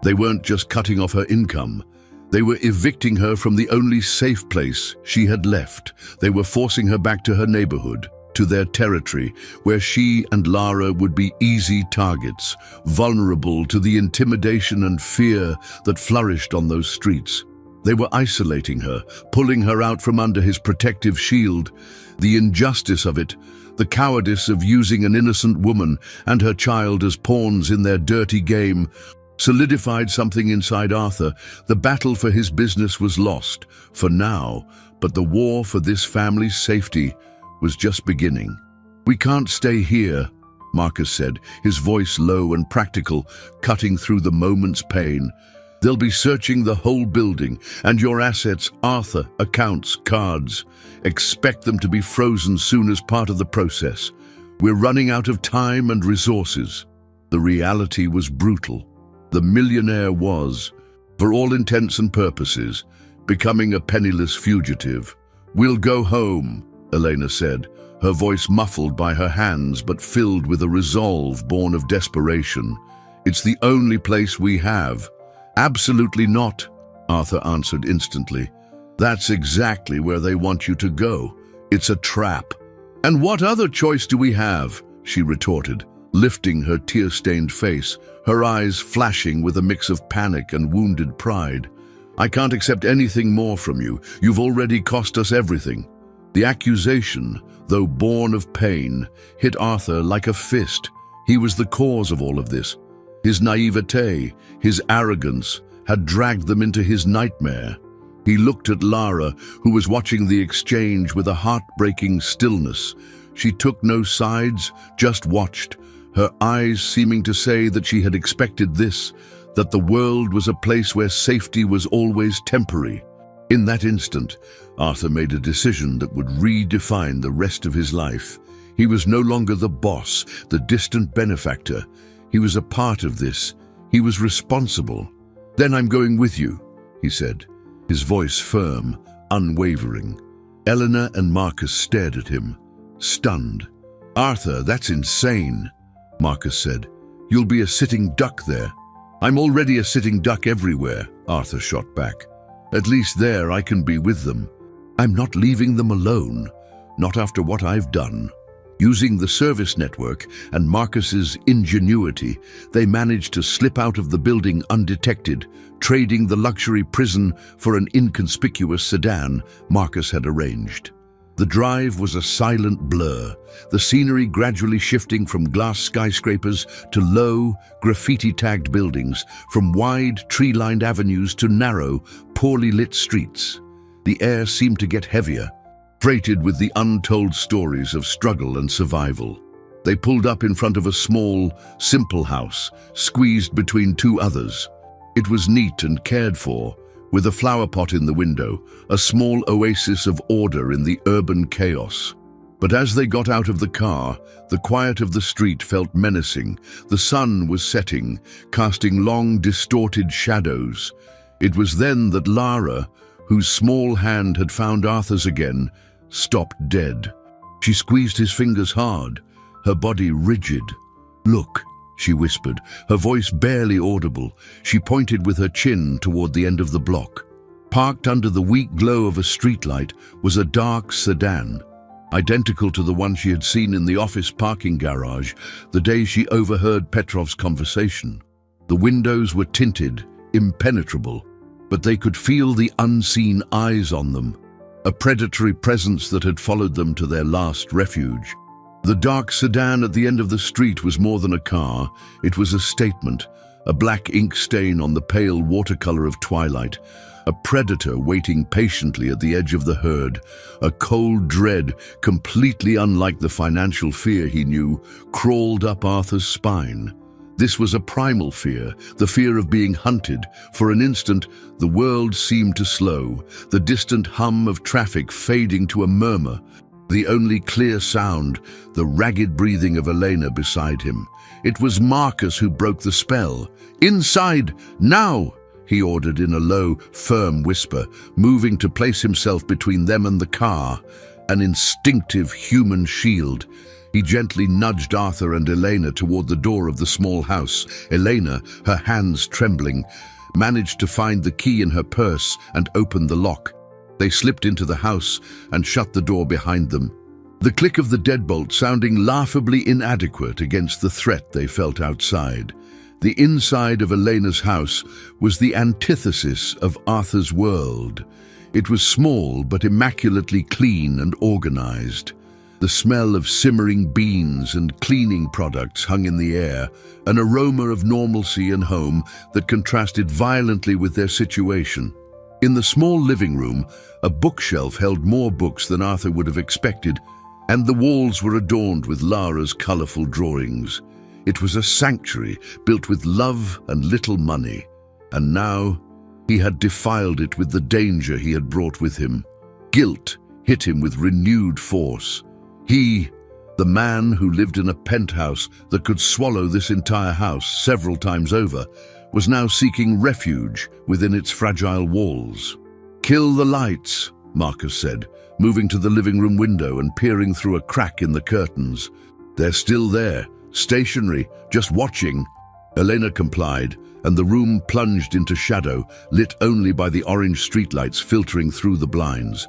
Speaker 1: they weren't just cutting off her income. They were evicting her from the only safe place she had left. They were forcing her back to her neighborhood, to their territory, where she and Lara would be easy targets, vulnerable to the intimidation and fear that flourished on those streets. They were isolating her, pulling her out from under his protective shield. The injustice of it, the cowardice of using an innocent woman and her child as pawns in their dirty game, solidified something inside Arthur. The battle for his business was lost, for now, but the war for this family's safety was just beginning. We can't stay here, Marcus said, his voice low and practical, cutting through the moment's pain. They'll be searching the whole building, and your assets, Arthur, accounts, cards. Expect them to be frozen soon as part of the process. We're running out of time and resources. The reality was brutal. The millionaire was, for all intents and purposes, becoming a penniless fugitive. We'll go home, Elena said, her voice muffled by her hands but filled with a resolve born of desperation. It's the only place we have. Absolutely not, Arthur answered instantly. That's exactly where they want you to go. It's a trap. And what other choice do we have? She retorted, lifting her tear-stained face, her eyes flashing with a mix of panic and wounded pride. I can't accept anything more from you. You've already cost us everything. The accusation, though born of pain, hit Arthur like a fist. He was the cause of all of this. His naivete, his arrogance, had dragged them into his nightmare. He looked at Lara, who was watching the exchange with a heartbreaking stillness. She took no sides, just watched, her eyes seeming to say that she had expected this, that the world was a place where safety was always temporary. In that instant, Arthur made a decision that would redefine the rest of his life. He was no longer the boss, the distant benefactor. He was a part of this. He was responsible. "Then I'm going with you," he said, his voice firm, unwavering. Eleanor and Marcus stared at him, stunned. "Arthur, that's insane," Marcus said. "You'll be a sitting duck there." "I'm already a sitting duck everywhere," Arthur shot back. "At least there I can be with them. I'm not leaving them alone, not after what I've done." Using the service network and Marcus's ingenuity, they managed to slip out of the building undetected, trading the luxury prison for an inconspicuous sedan Marcus had arranged. The drive was a silent blur, the scenery gradually shifting from glass skyscrapers to low, graffiti-tagged buildings, from wide, tree-lined avenues to narrow, poorly lit streets. The air seemed to get heavier, freighted with the untold stories of struggle and survival. They pulled up in front of a small, simple house, squeezed between two others. It was neat and cared for, with a flower pot in the window, a small oasis of order in the urban chaos. But as they got out of the car, the quiet of the street felt menacing. The sun was setting, casting long, distorted shadows. It was then that Lara, whose small hand had found Arthur's again, stopped dead. She squeezed his fingers hard, her body rigid. "Look," she whispered, her voice barely audible. She pointed with her chin toward the end of the block. Parked under the weak glow of a streetlight was a dark sedan, identical to the one she had seen in the office parking garage the day she overheard Petrov's conversation. The windows were tinted, impenetrable, but they could feel the unseen eyes on them, a predatory presence that had followed them to their last refuge. The dark sedan at the end of the street was more than a car. It was a statement, a black ink stain on the pale watercolor of twilight, a predator waiting patiently at the edge of the herd, a cold dread, completely unlike the financial fear he knew, crawled up Arthur's spine. This was a primal fear, the fear of being hunted. For an instant, the world seemed to slow, the distant hum of traffic fading to a murmur. The only clear sound, the ragged breathing of Elena beside him. It was Marcus who broke the spell. "Inside, now!" he ordered in a low, firm whisper, moving to place himself between them and the car, an instinctive human shield. He gently nudged Arthur and Elena toward the door of the small house. Elena, her hands trembling, managed to find the key in her purse and open the lock. They slipped into the house and shut the door behind them, the click of the deadbolt sounding laughably inadequate against the threat they felt outside. The inside of Elena's house was the antithesis of Arthur's world. It was small but immaculately clean and organized. The smell of simmering beans and cleaning products hung in the air, an aroma of normalcy and home that contrasted violently with their situation. In the small living room, a bookshelf held more books than Arthur would have expected, and the walls were adorned with Lara's colorful drawings. It was a sanctuary built with love and little money, and now he had defiled it with the danger he had brought with him. Guilt hit him with renewed force. He, the man who lived in a penthouse that could swallow this entire house several times over, was now seeking refuge within its fragile walls. "Kill the lights," Marcus said, moving to the living room window and peering through a crack in the curtains. "They're still there, stationary, just watching." Elena complied, and the room plunged into shadow, lit only by the orange streetlights filtering through the blinds.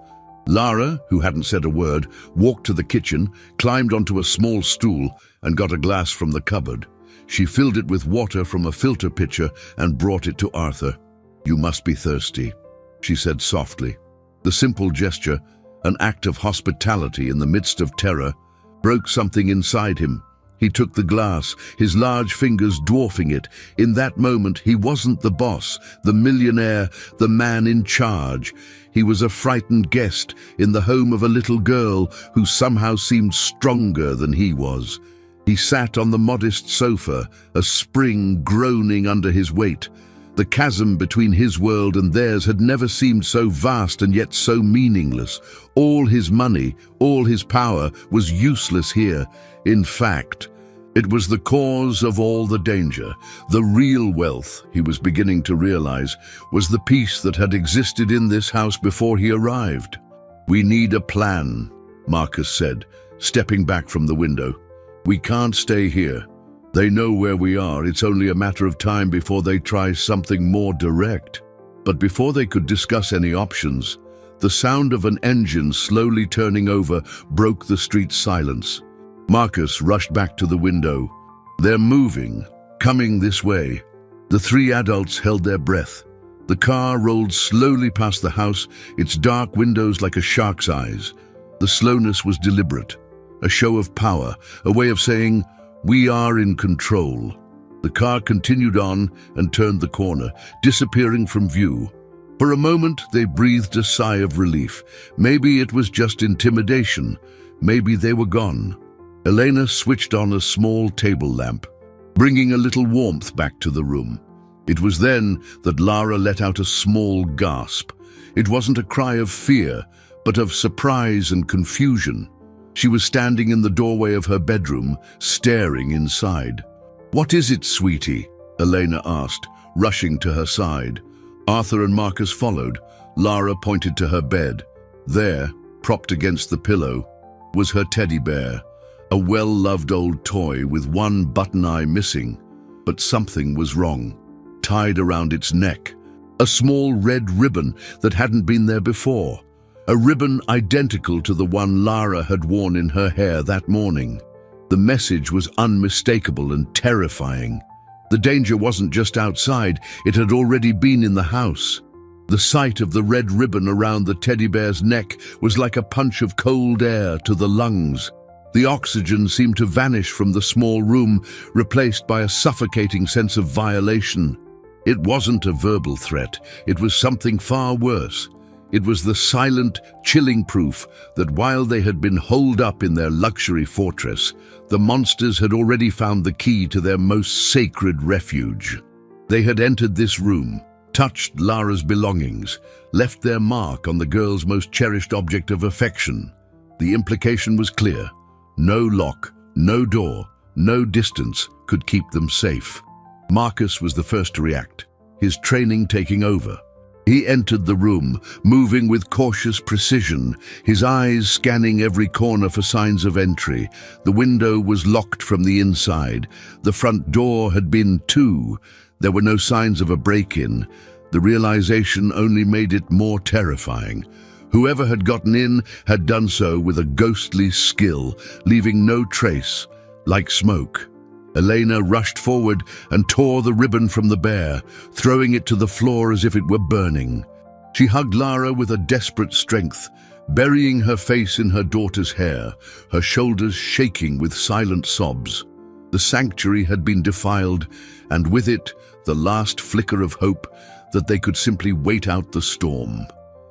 Speaker 1: Lara, who hadn't said a word, walked to the kitchen, climbed onto a small stool, and got a glass from the cupboard. She filled it with water from a filter pitcher and brought it to Arthur. "You must be thirsty," she said softly. The simple gesture, an act of hospitality in the midst of terror, broke something inside him. He took the glass, his large fingers dwarfing it. In that moment, he wasn't the boss, the millionaire, the man in charge. He was a frightened guest in the home of a little girl who somehow seemed stronger than he was. He sat on the modest sofa, a spring groaning under his weight. The chasm between his world and theirs had never seemed so vast and yet so meaningless. All his money, all his power was useless here. In fact, It was the cause of all the danger. The real wealth, he was beginning to realize, was the peace that had existed in this house before he arrived. "We need a plan," Marcus said, stepping back from the window. "We can't stay here. They know where we are. It's only a matter of time before they try something more direct." But before they could discuss any options, the sound of an engine slowly turning over broke the street's silence. Marcus rushed back to the window. "They're moving, coming this way." The three adults held their breath. The car rolled slowly past the house, its dark windows like a shark's eyes. The slowness was deliberate, a show of power, a way of saying, "We are in control." The car continued on and turned the corner, disappearing from view. For a moment, they breathed a sigh of relief. Maybe it was just intimidation. Maybe they were gone. Elena switched on a small table lamp, bringing a little warmth back to the room. It was then that Lara let out a small gasp. It wasn't a cry of fear, but of surprise and confusion. She was standing in the doorway of her bedroom, staring inside. "What is it, sweetie?" Elena asked, rushing to her side. Arthur and Marcus followed. Lara pointed to her bed. There, propped against the pillow, was her teddy bear, a well-loved old toy with one button eye missing. But something was wrong. Tied around its neck, a small red ribbon that hadn't been there before. A ribbon identical to the one Lara had worn in her hair that morning. The message was unmistakable and terrifying. The danger wasn't just outside, it had already been in the house. The sight of the red ribbon around the teddy bear's neck was like a punch of cold air to the lungs. The oxygen seemed to vanish from the small room, replaced by a suffocating sense of violation. It wasn't a verbal threat, it was something far worse. It was the silent, chilling proof that while they had been holed up in their luxury fortress, the monsters had already found the key to their most sacred refuge. They had entered this room, touched Lara's belongings, left their mark on the girl's most cherished object of affection. The implication was clear. No lock, no door, no distance could keep them safe. Marcus was the first to react, his training taking over. He entered the room, moving with cautious precision, his eyes scanning every corner for signs of entry. The window was locked from the inside. The front door had been too. There were no signs of a break-in. The realization only made it more terrifying. Whoever had gotten in had done so with a ghostly skill, leaving no trace, like smoke. Elena rushed forward and tore the ribbon from the bear, throwing it to the floor as if it were burning. She hugged Lara with a desperate strength, burying her face in her daughter's hair, her shoulders shaking with silent sobs. The sanctuary had been defiled, and with it, the last flicker of hope that they could simply wait out the storm.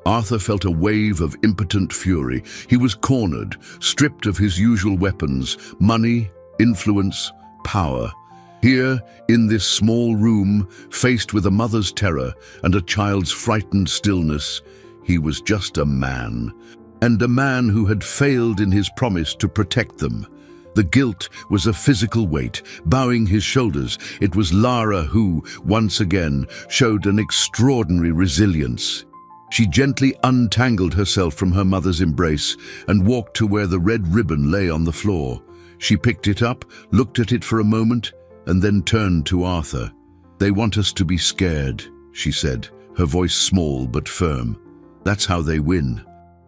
Speaker 1: Arthur felt a wave of impotent fury. He was cornered, stripped of his usual weapons, money, influence, power. Here, in this small room, faced with a mother's terror and a child's frightened stillness, he was just a man, and a man who had failed in his promise to protect them. The guilt was a physical weight, bowing his shoulders. It was Lara who, once again, showed an extraordinary resilience. She gently untangled herself from her mother's embrace and walked to where the red ribbon lay on the floor. She picked it up, looked at it for a moment, and then turned to Arthur. "They want us to be scared," she said, her voice small but firm. "That's how they win.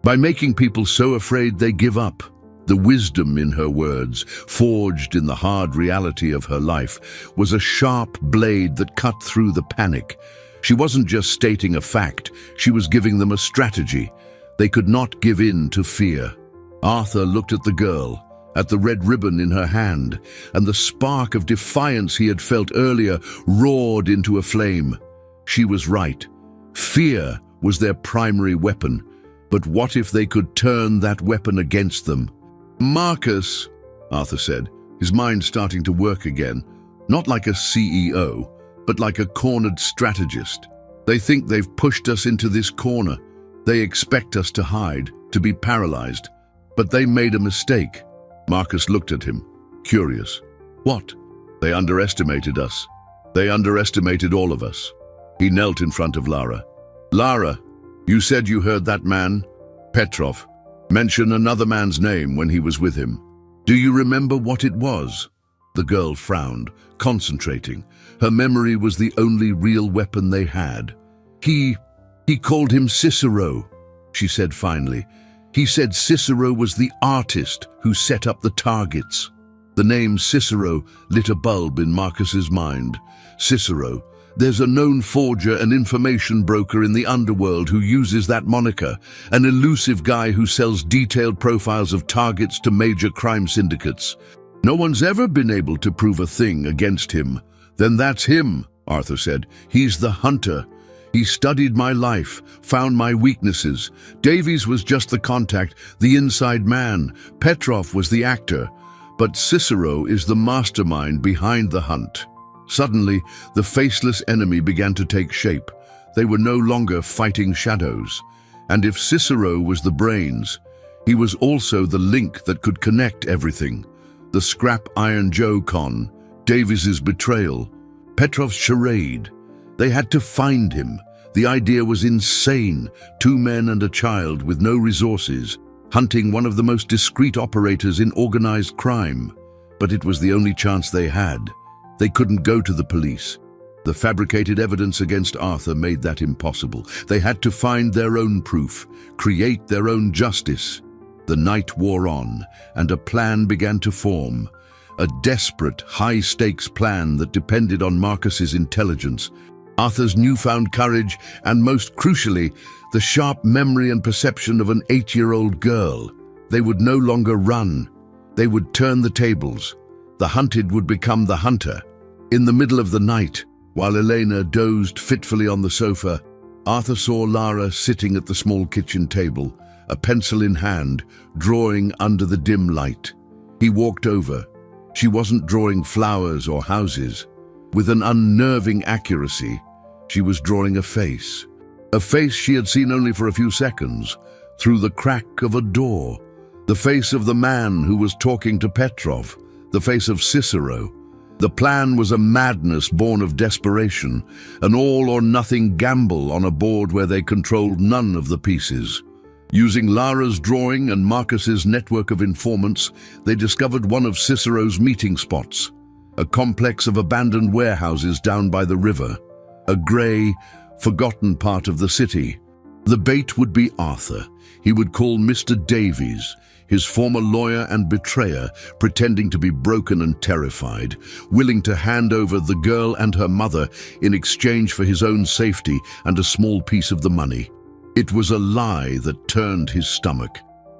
Speaker 1: By making people so afraid they give up." The wisdom in her words, forged in the hard reality of her life, was a sharp blade that cut through the panic. She wasn't just stating a fact, she was giving them a strategy. They could not give in to fear. Arthur looked at the girl, at the red ribbon in her hand, and the spark of defiance he had felt earlier roared into a flame. She was right. Fear was their primary weapon. But what if they could turn that weapon against them? "Marcus," Arthur said, his mind starting to work again, not like a CEO, but like a cornered strategist. "They think they've pushed us into this corner. They expect us to hide, to be paralyzed. But they made a mistake." Marcus looked at him, curious. What? They underestimated us. They underestimated all of us. He knelt in front of Lara. Lara, you said you heard that man, Petrov, mention another man's name when he was with him. Do you remember what it was? The girl frowned, concentrating. Her memory was the only real weapon they had. He called him Cicero, she said finally. He said Cicero was the artist who set up the targets. The name Cicero lit a bulb in Marcus's mind. Cicero, there's a known forger and information broker in the underworld who uses that moniker, an elusive guy who sells detailed profiles of targets to major crime syndicates. No one's ever been able to prove a thing against him. Then that's him, Arthur said. He's the hunter. He studied my life, found my weaknesses. Davies was just the contact, the inside man. Petrov was the actor. But Cicero is the mastermind behind the hunt. Suddenly, the faceless enemy began to take shape. They were no longer fighting shadows. And if Cicero was the brains, he was also the link that could connect everything. The scrap Iron Joe con, Davies's betrayal, Petrov's charade. They had to find him. The idea was insane. 2 men and a child with no resources, hunting one of the most discreet operators in organized crime. But it was the only chance they had. They couldn't go to the police. The fabricated evidence against Arthur made that impossible. They had to find their own proof, create their own justice. The night wore on, and a plan began to form. A desperate, high-stakes plan that depended on Marcus's intelligence, Arthur's newfound courage, and most crucially, the sharp memory and perception of an 8-year-old girl. They would no longer run. They would turn the tables. The hunted would become the hunter. In the middle of the night, while Elena dozed fitfully on the sofa, Arthur saw Lara sitting at the small kitchen table, a pencil in hand, drawing under the dim light. He walked over. She wasn't drawing flowers or houses. With an unnerving accuracy, she was drawing a face she had seen only for a few seconds, through the crack of a door. The face of the man who was talking to Petrov, the face of Cicero. The plan was a madness born of desperation, an all-or-nothing gamble on a board where they controlled none of the pieces. Using Lara's drawing and Marcus's network of informants, they discovered one of Cicero's meeting spots, a complex of abandoned warehouses down by the river, a grey, forgotten part of the city. The bait would be Arthur. He would call Mr. Davies, his former lawyer and betrayer, pretending to be broken and terrified, willing to hand over the girl and her mother in exchange for his own safety and a small piece of the money. It was a lie that turned his stomach.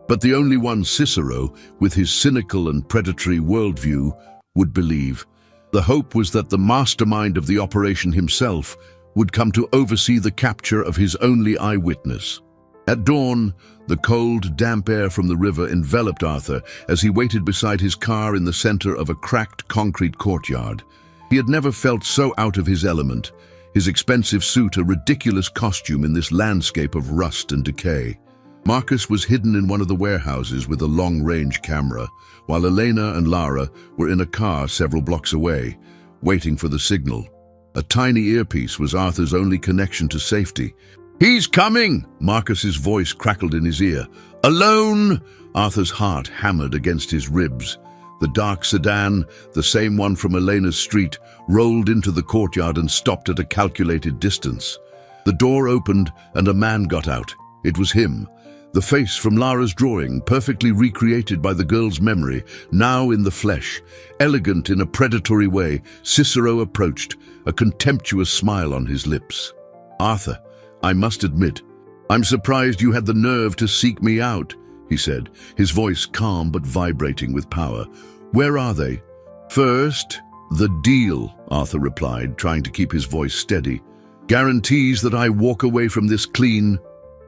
Speaker 1: But the only one Cicero, with his cynical and predatory worldview, would believe. The hope was that the mastermind of the operation himself would come to oversee the capture of his only eyewitness. At dawn, the cold, damp air from the river enveloped Arthur as he waited beside his car in the center of a cracked concrete courtyard. He had never felt so out of his element, his expensive suit a ridiculous costume in this landscape of rust and decay. Marcus was hidden in one of the warehouses with a long-range camera, while Elena and Lara were in a car several blocks away, waiting for the signal. A tiny earpiece was Arthur's only connection to safety. "He's coming!" Marcus's voice crackled in his ear. "Alone!" Arthur's heart hammered against his ribs. The dark sedan, the same one from Elena's street, rolled into the courtyard and stopped at a calculated distance. The door opened and a man got out. It was him. The face from Lara's drawing, perfectly recreated by the girl's memory, now in the flesh. Elegant in a predatory way, Cicero approached, a contemptuous smile on his lips. "Arthur, I must admit, I'm surprised you had the nerve to seek me out," he said, his voice calm but vibrating with power. "Where are they?" "First, the deal," Arthur replied, trying to keep his voice steady. "Guarantees that I walk away from this clean."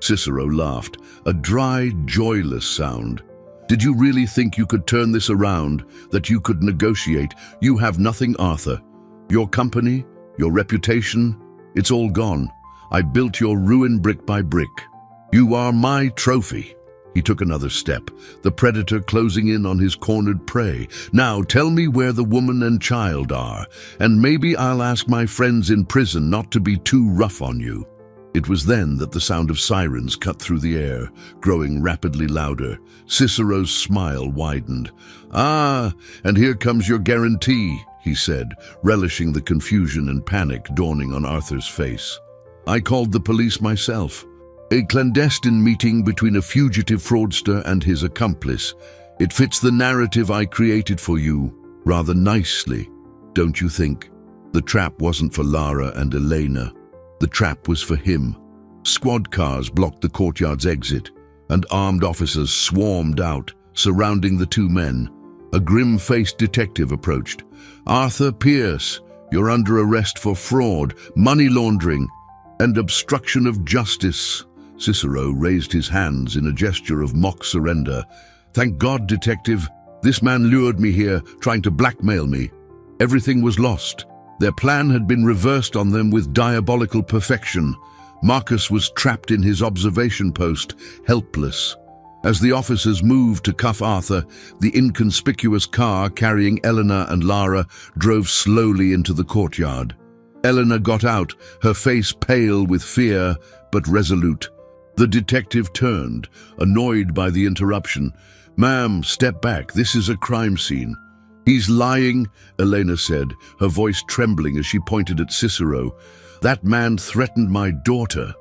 Speaker 1: Cicero laughed, a dry, joyless sound. "Did you really think you could turn this around, that you could negotiate? You have nothing, Arthur. Your company, your reputation, it's all gone. I built your ruin brick by brick. You are my trophy." He took another step, the predator closing in on his cornered prey. "Now tell me where the woman and child are, and maybe I'll ask my friends in prison not to be too rough on you." It was then that the sound of sirens cut through the air, growing rapidly louder. Cicero's smile widened. "Ah, and here comes your guarantee," he said, relishing the confusion and panic dawning on Arthur's face. "I called the police myself. A clandestine meeting between a fugitive fraudster and his accomplice. It fits the narrative I created for you rather nicely, don't you think? The trap wasn't for Lara and Elena. The trap was for him." Squad cars blocked the courtyard's exit, and armed officers swarmed out, surrounding the two men. A grim-faced detective approached. "Arthur Pierce, you're under arrest for fraud, money laundering, and obstruction of justice." Cicero raised his hands in a gesture of mock surrender. "Thank God, detective. This man lured me here, trying to blackmail me. Everything was lost. Their plan had been reversed on them with diabolical perfection. Marcus was trapped in his observation post, helpless." As the officers moved to cuff Arthur, the inconspicuous car carrying Elena and Lara drove slowly into the courtyard. Elena got out, her face pale with fear, but resolute. The detective turned, annoyed by the interruption. "Ma'am, step back. This is a crime scene." "He's lying," Elena said, her voice trembling as she pointed at Cicero. "That man threatened my daughter."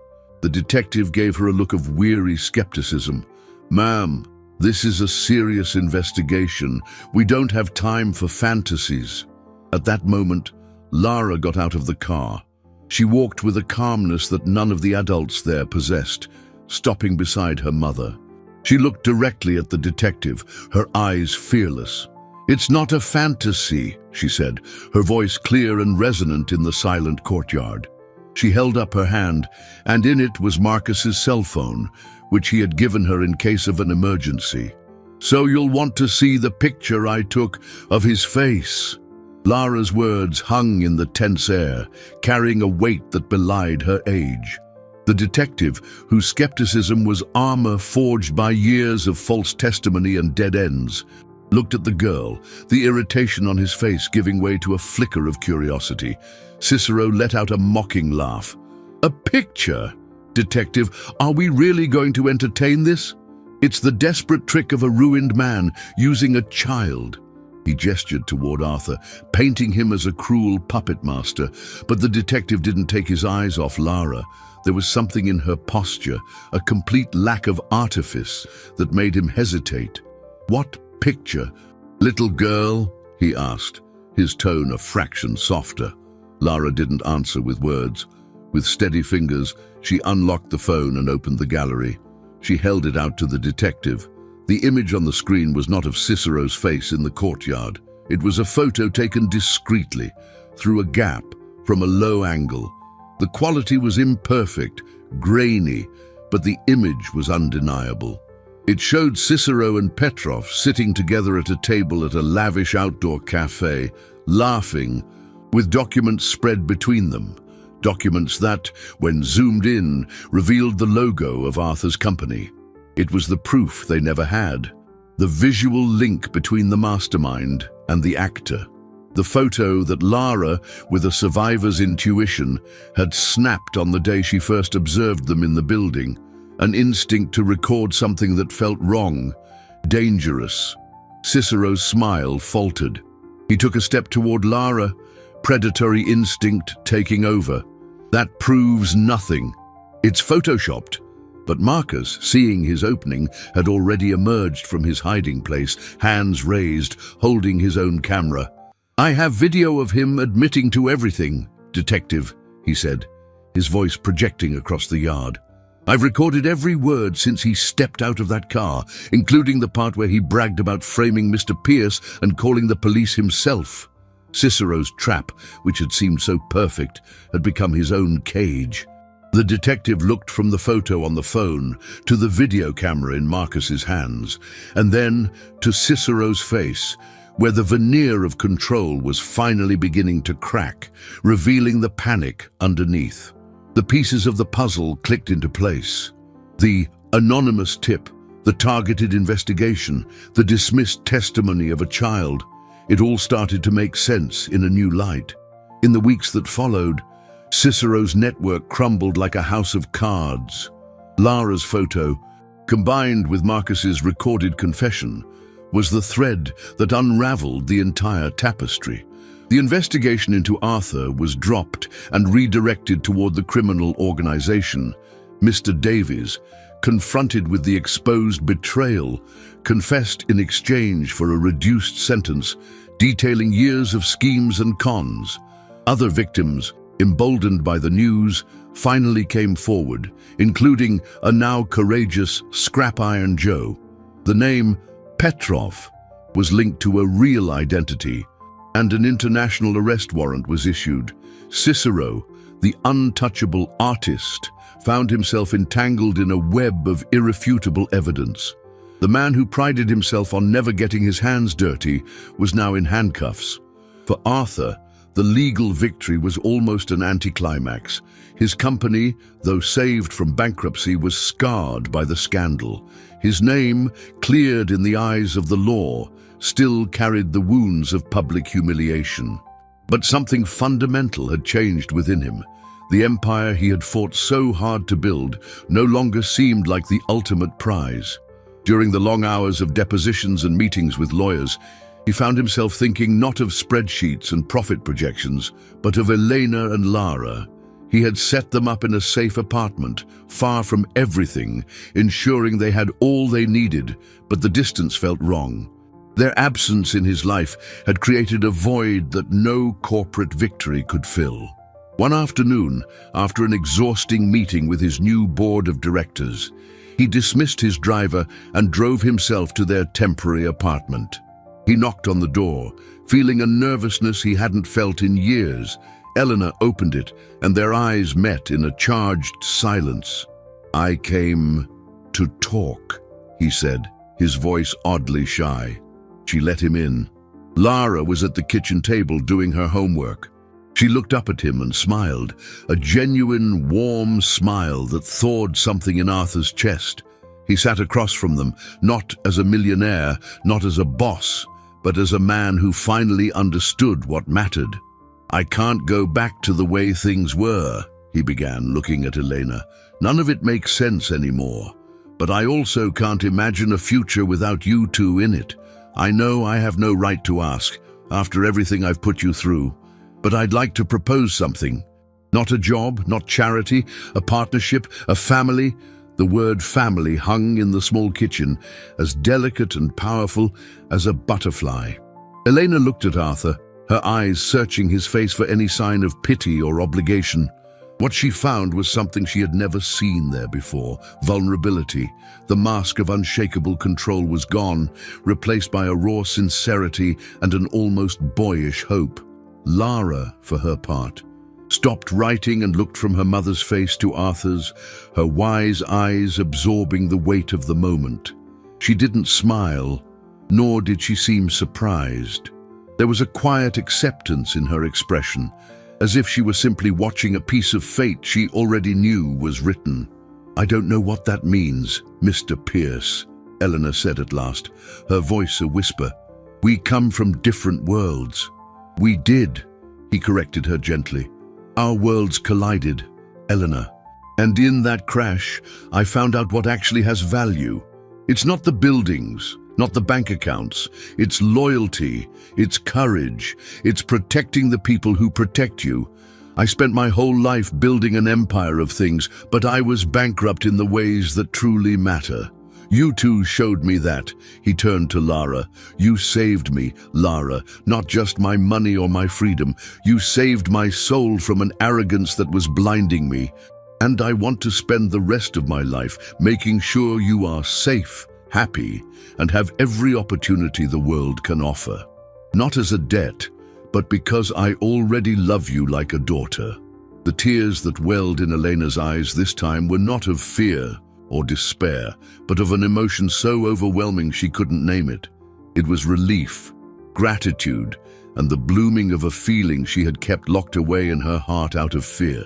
Speaker 1: The detective gave her a look of weary skepticism. "Ma'am, this is a serious investigation. We don't have time for fantasies." At that moment, Lara got out of the car. She walked with a calmness that none of the adults there possessed, stopping beside her mother. She looked directly at the detective, her eyes fearless. "It's not a fantasy," she said, her voice clear and resonant in the silent courtyard. She held up her hand, and in it was Marcus's cell phone, which he had given her in case of an emergency. "So you'll want to see the picture I took of his face." Lara's words hung in the tense air, carrying a weight that belied her age. The detective, whose skepticism was armor forged by years of false testimony and dead ends, looked at the girl, the irritation on his face giving way to a flicker of curiosity. Cicero let out a mocking laugh. "A picture? Detective, are we really going to entertain this? It's the desperate trick of a ruined man using a child." He gestured toward Arthur, painting him as a cruel puppet master, but the detective didn't take his eyes off Lara. There was something in her posture, a complete lack of artifice, that made him hesitate. "What picture? Little girl?" he asked, his tone a fraction softer. Lara didn't answer with words. With steady fingers, she unlocked the phone and opened the gallery. She held it out to the detective. The image on the screen was not of Cicero's face in the courtyard. It was a photo taken discreetly, through a gap, from a low angle. The quality was imperfect, grainy, but the image was undeniable. It showed Cicero and Petrov sitting together at a table at a lavish outdoor cafe, laughing, with documents spread between them. Documents that, when zoomed in, revealed the logo of Arthur's company. It was the proof they never had, the visual link between the mastermind and the actor. The photo that Lara, with a survivor's intuition, had snapped on the day she first observed them in the building, an instinct to record something that felt wrong, dangerous. Cicero's smile faltered. He took a step toward Lara, predatory instinct taking over. "That proves nothing. It's photoshopped." But Marcus, seeing his opening, had already emerged from his hiding place, hands raised, holding his own camera. "I have video of him admitting to everything, detective," he said, his voice projecting across the yard. "I've recorded every word since he stepped out of that car, including the part where he bragged about framing Mr. Pierce and calling the police himself." Cicero's trap, which had seemed so perfect, had become his own cage. The detective looked from the photo on the phone to the video camera in Marcus's hands, and then to Cicero's face, where the veneer of control was finally beginning to crack, revealing the panic underneath. The pieces of the puzzle clicked into place. The anonymous tip, The targeted investigation, the dismissed testimony of a child, it all started to make sense in a new light. In the weeks that followed, Cicero's network crumbled like a house of cards. Lara's photo, combined with Marcus's recorded confession, was the thread that unraveled the entire tapestry. The investigation into Arthur was dropped and redirected toward the criminal organization. Mr. Davies, confronted with the exposed betrayal, confessed in exchange for a reduced sentence, detailing years of schemes and cons. Other victims, emboldened by the news, finally came forward, including a now courageous Scrap Iron Joe. The name Petrov was linked to a real identity, and an international arrest warrant was issued. Cicero, the untouchable artist, found himself entangled in a web of irrefutable evidence. The man who prided himself on never getting his hands dirty was now in handcuffs. For Arthur, the legal victory was almost an anticlimax. His company, though saved from bankruptcy, was scarred by the scandal. His name, cleared in the eyes of the law, still carried the wounds of public humiliation. But something fundamental had changed within him. The empire he had fought so hard to build no longer seemed like the ultimate prize. During the long hours of depositions and meetings with lawyers, he found himself thinking not of spreadsheets and profit projections, but of Elena and Lara. He had set them up in a safe apartment, far from everything, ensuring they had all they needed, but the distance felt wrong. Their absence in his life had created a void that no corporate victory could fill. One afternoon, after an exhausting meeting with his new board of directors, he dismissed his driver and drove himself to their temporary apartment. He knocked on the door, feeling a nervousness he hadn't felt in years. Eleanor opened it, and their eyes met in a charged silence. "I came to talk," he said, his voice oddly shy. She let him in. Lara was at the kitchen table doing her homework. She looked up at him and smiled, a genuine, warm smile that thawed something in Arthur's chest. He sat across from them, not as a millionaire, not as a boss, but as a man who finally understood what mattered. "I can't go back to the way things were," he began, looking at Elena. "None of it makes sense anymore. But I also can't imagine a future without you two in it. I know I have no right to ask, after everything I've put you through, but I'd like to propose something. Not a job, not charity, a partnership, a family." The word family hung in the small kitchen, as delicate and powerful as a butterfly. Elena looked at Arthur, her eyes searching his face for any sign of pity or obligation. What she found was something she had never seen there before: vulnerability. The mask of unshakable control was gone, replaced by a raw sincerity and an almost boyish hope. Lara, for her part, stopped writing and looked from her mother's face to Arthur's, her wise eyes absorbing the weight of the moment. She didn't smile, nor did she seem surprised. There was a quiet acceptance in her expression, as if she was simply watching a piece of fate she already knew was written. "I don't know what that means, Mr. Pierce," Eleanor said at last, her voice a whisper. "We come from different worlds." "We did," he corrected her gently. "Our worlds collided, Eleanor. And in that crash, I found out what actually has value. It's not the buildings, not the bank accounts. It's loyalty, it's courage, it's protecting the people who protect you. I spent my whole life building an empire of things, but I was bankrupt in the ways that truly matter. You two showed me that." He turned to Lara. "You saved me, Lara, not just my money or my freedom. You saved my soul from an arrogance that was blinding me. And I want to spend the rest of my life making sure you are safe, happy, and have every opportunity the world can offer. Not as a debt, but because I already love you like a daughter." The tears that welled in Elena's eyes this time were not of fear or despair, but of an emotion so overwhelming she couldn't name it. It was relief, gratitude, and the blooming of a feeling she had kept locked away in her heart out of fear.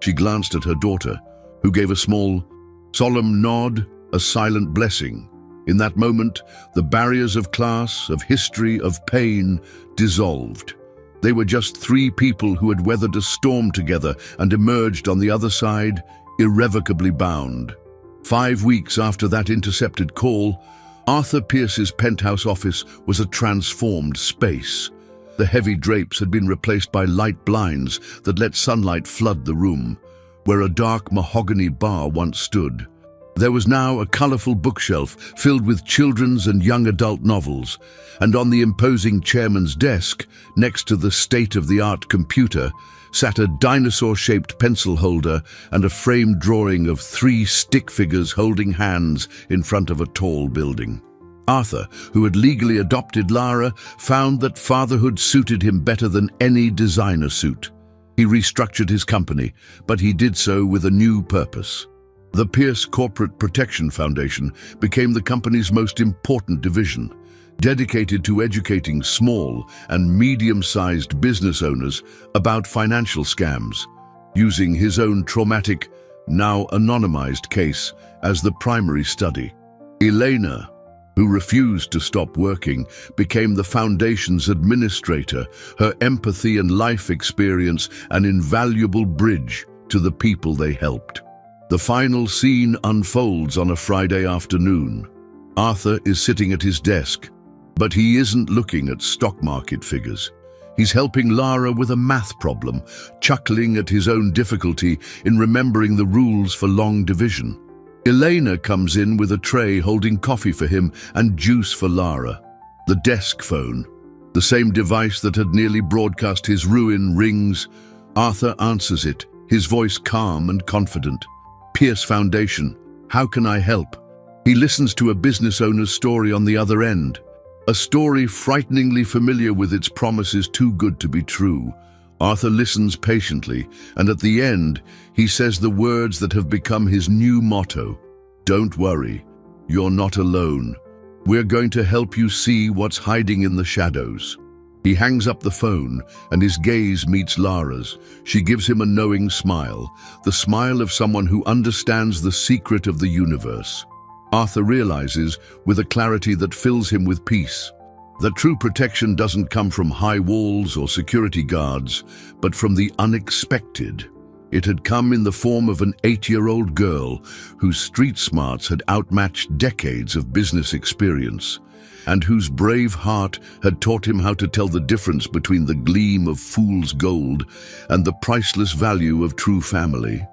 Speaker 1: She glanced at her daughter, who gave a small, solemn nod, a silent blessing. In that moment, the barriers of class, of history, of pain dissolved. They were just three people who had weathered a storm together and emerged on the other side, irrevocably bound. 5 weeks after that intercepted call, Arthur Pierce's penthouse office was a transformed space. The heavy drapes had been replaced by light blinds that let sunlight flood the room, where a dark mahogany bar once stood. There was now a colorful bookshelf filled with children's and young adult novels, and on the imposing chairman's desk, next to the state-of-the-art computer, sat a dinosaur-shaped pencil holder and a framed drawing of 3 stick figures holding hands in front of a tall building. Arthur, who had legally adopted Lara, found that fatherhood suited him better than any designer suit. He restructured his company, but he did so with a new purpose. The Pierce Corporate Protection Foundation became the company's most important division, dedicated to educating small and medium-sized business owners about financial scams, using his own traumatic, now anonymized case as the primary study. Elena, who refused to stop working, became the foundation's administrator, her empathy and life experience an invaluable bridge to the people they helped. The final scene unfolds on a Friday afternoon. Arthur is sitting at his desk, but he isn't looking at stock market figures. He's helping Lara with a math problem, chuckling at his own difficulty in remembering the rules for long division. Elena comes in with a tray holding coffee for him and juice for Lara. The desk phone, the same device that had nearly broadcast his ruin, rings. Arthur answers it, his voice calm and confident. Pierce Foundation, how can I help? He listens to a business owner's story on the other end. A story frighteningly familiar with its promises too good to be true. Arthur listens patiently, and at the end, he says the words that have become his new motto. Don't worry, you're not alone. We're going to help you see what's hiding in the shadows. He hangs up the phone, and his gaze meets Lara's. She gives him a knowing smile, the smile of someone who understands the secret of the universe. Arthur realizes, with a clarity that fills him with peace, that true protection doesn't come from high walls or security guards, but from the unexpected. It had come in the form of an 8-year-old girl whose street smarts had outmatched decades of business experience, and whose brave heart had taught him how to tell the difference between the gleam of fool's gold and the priceless value of true family.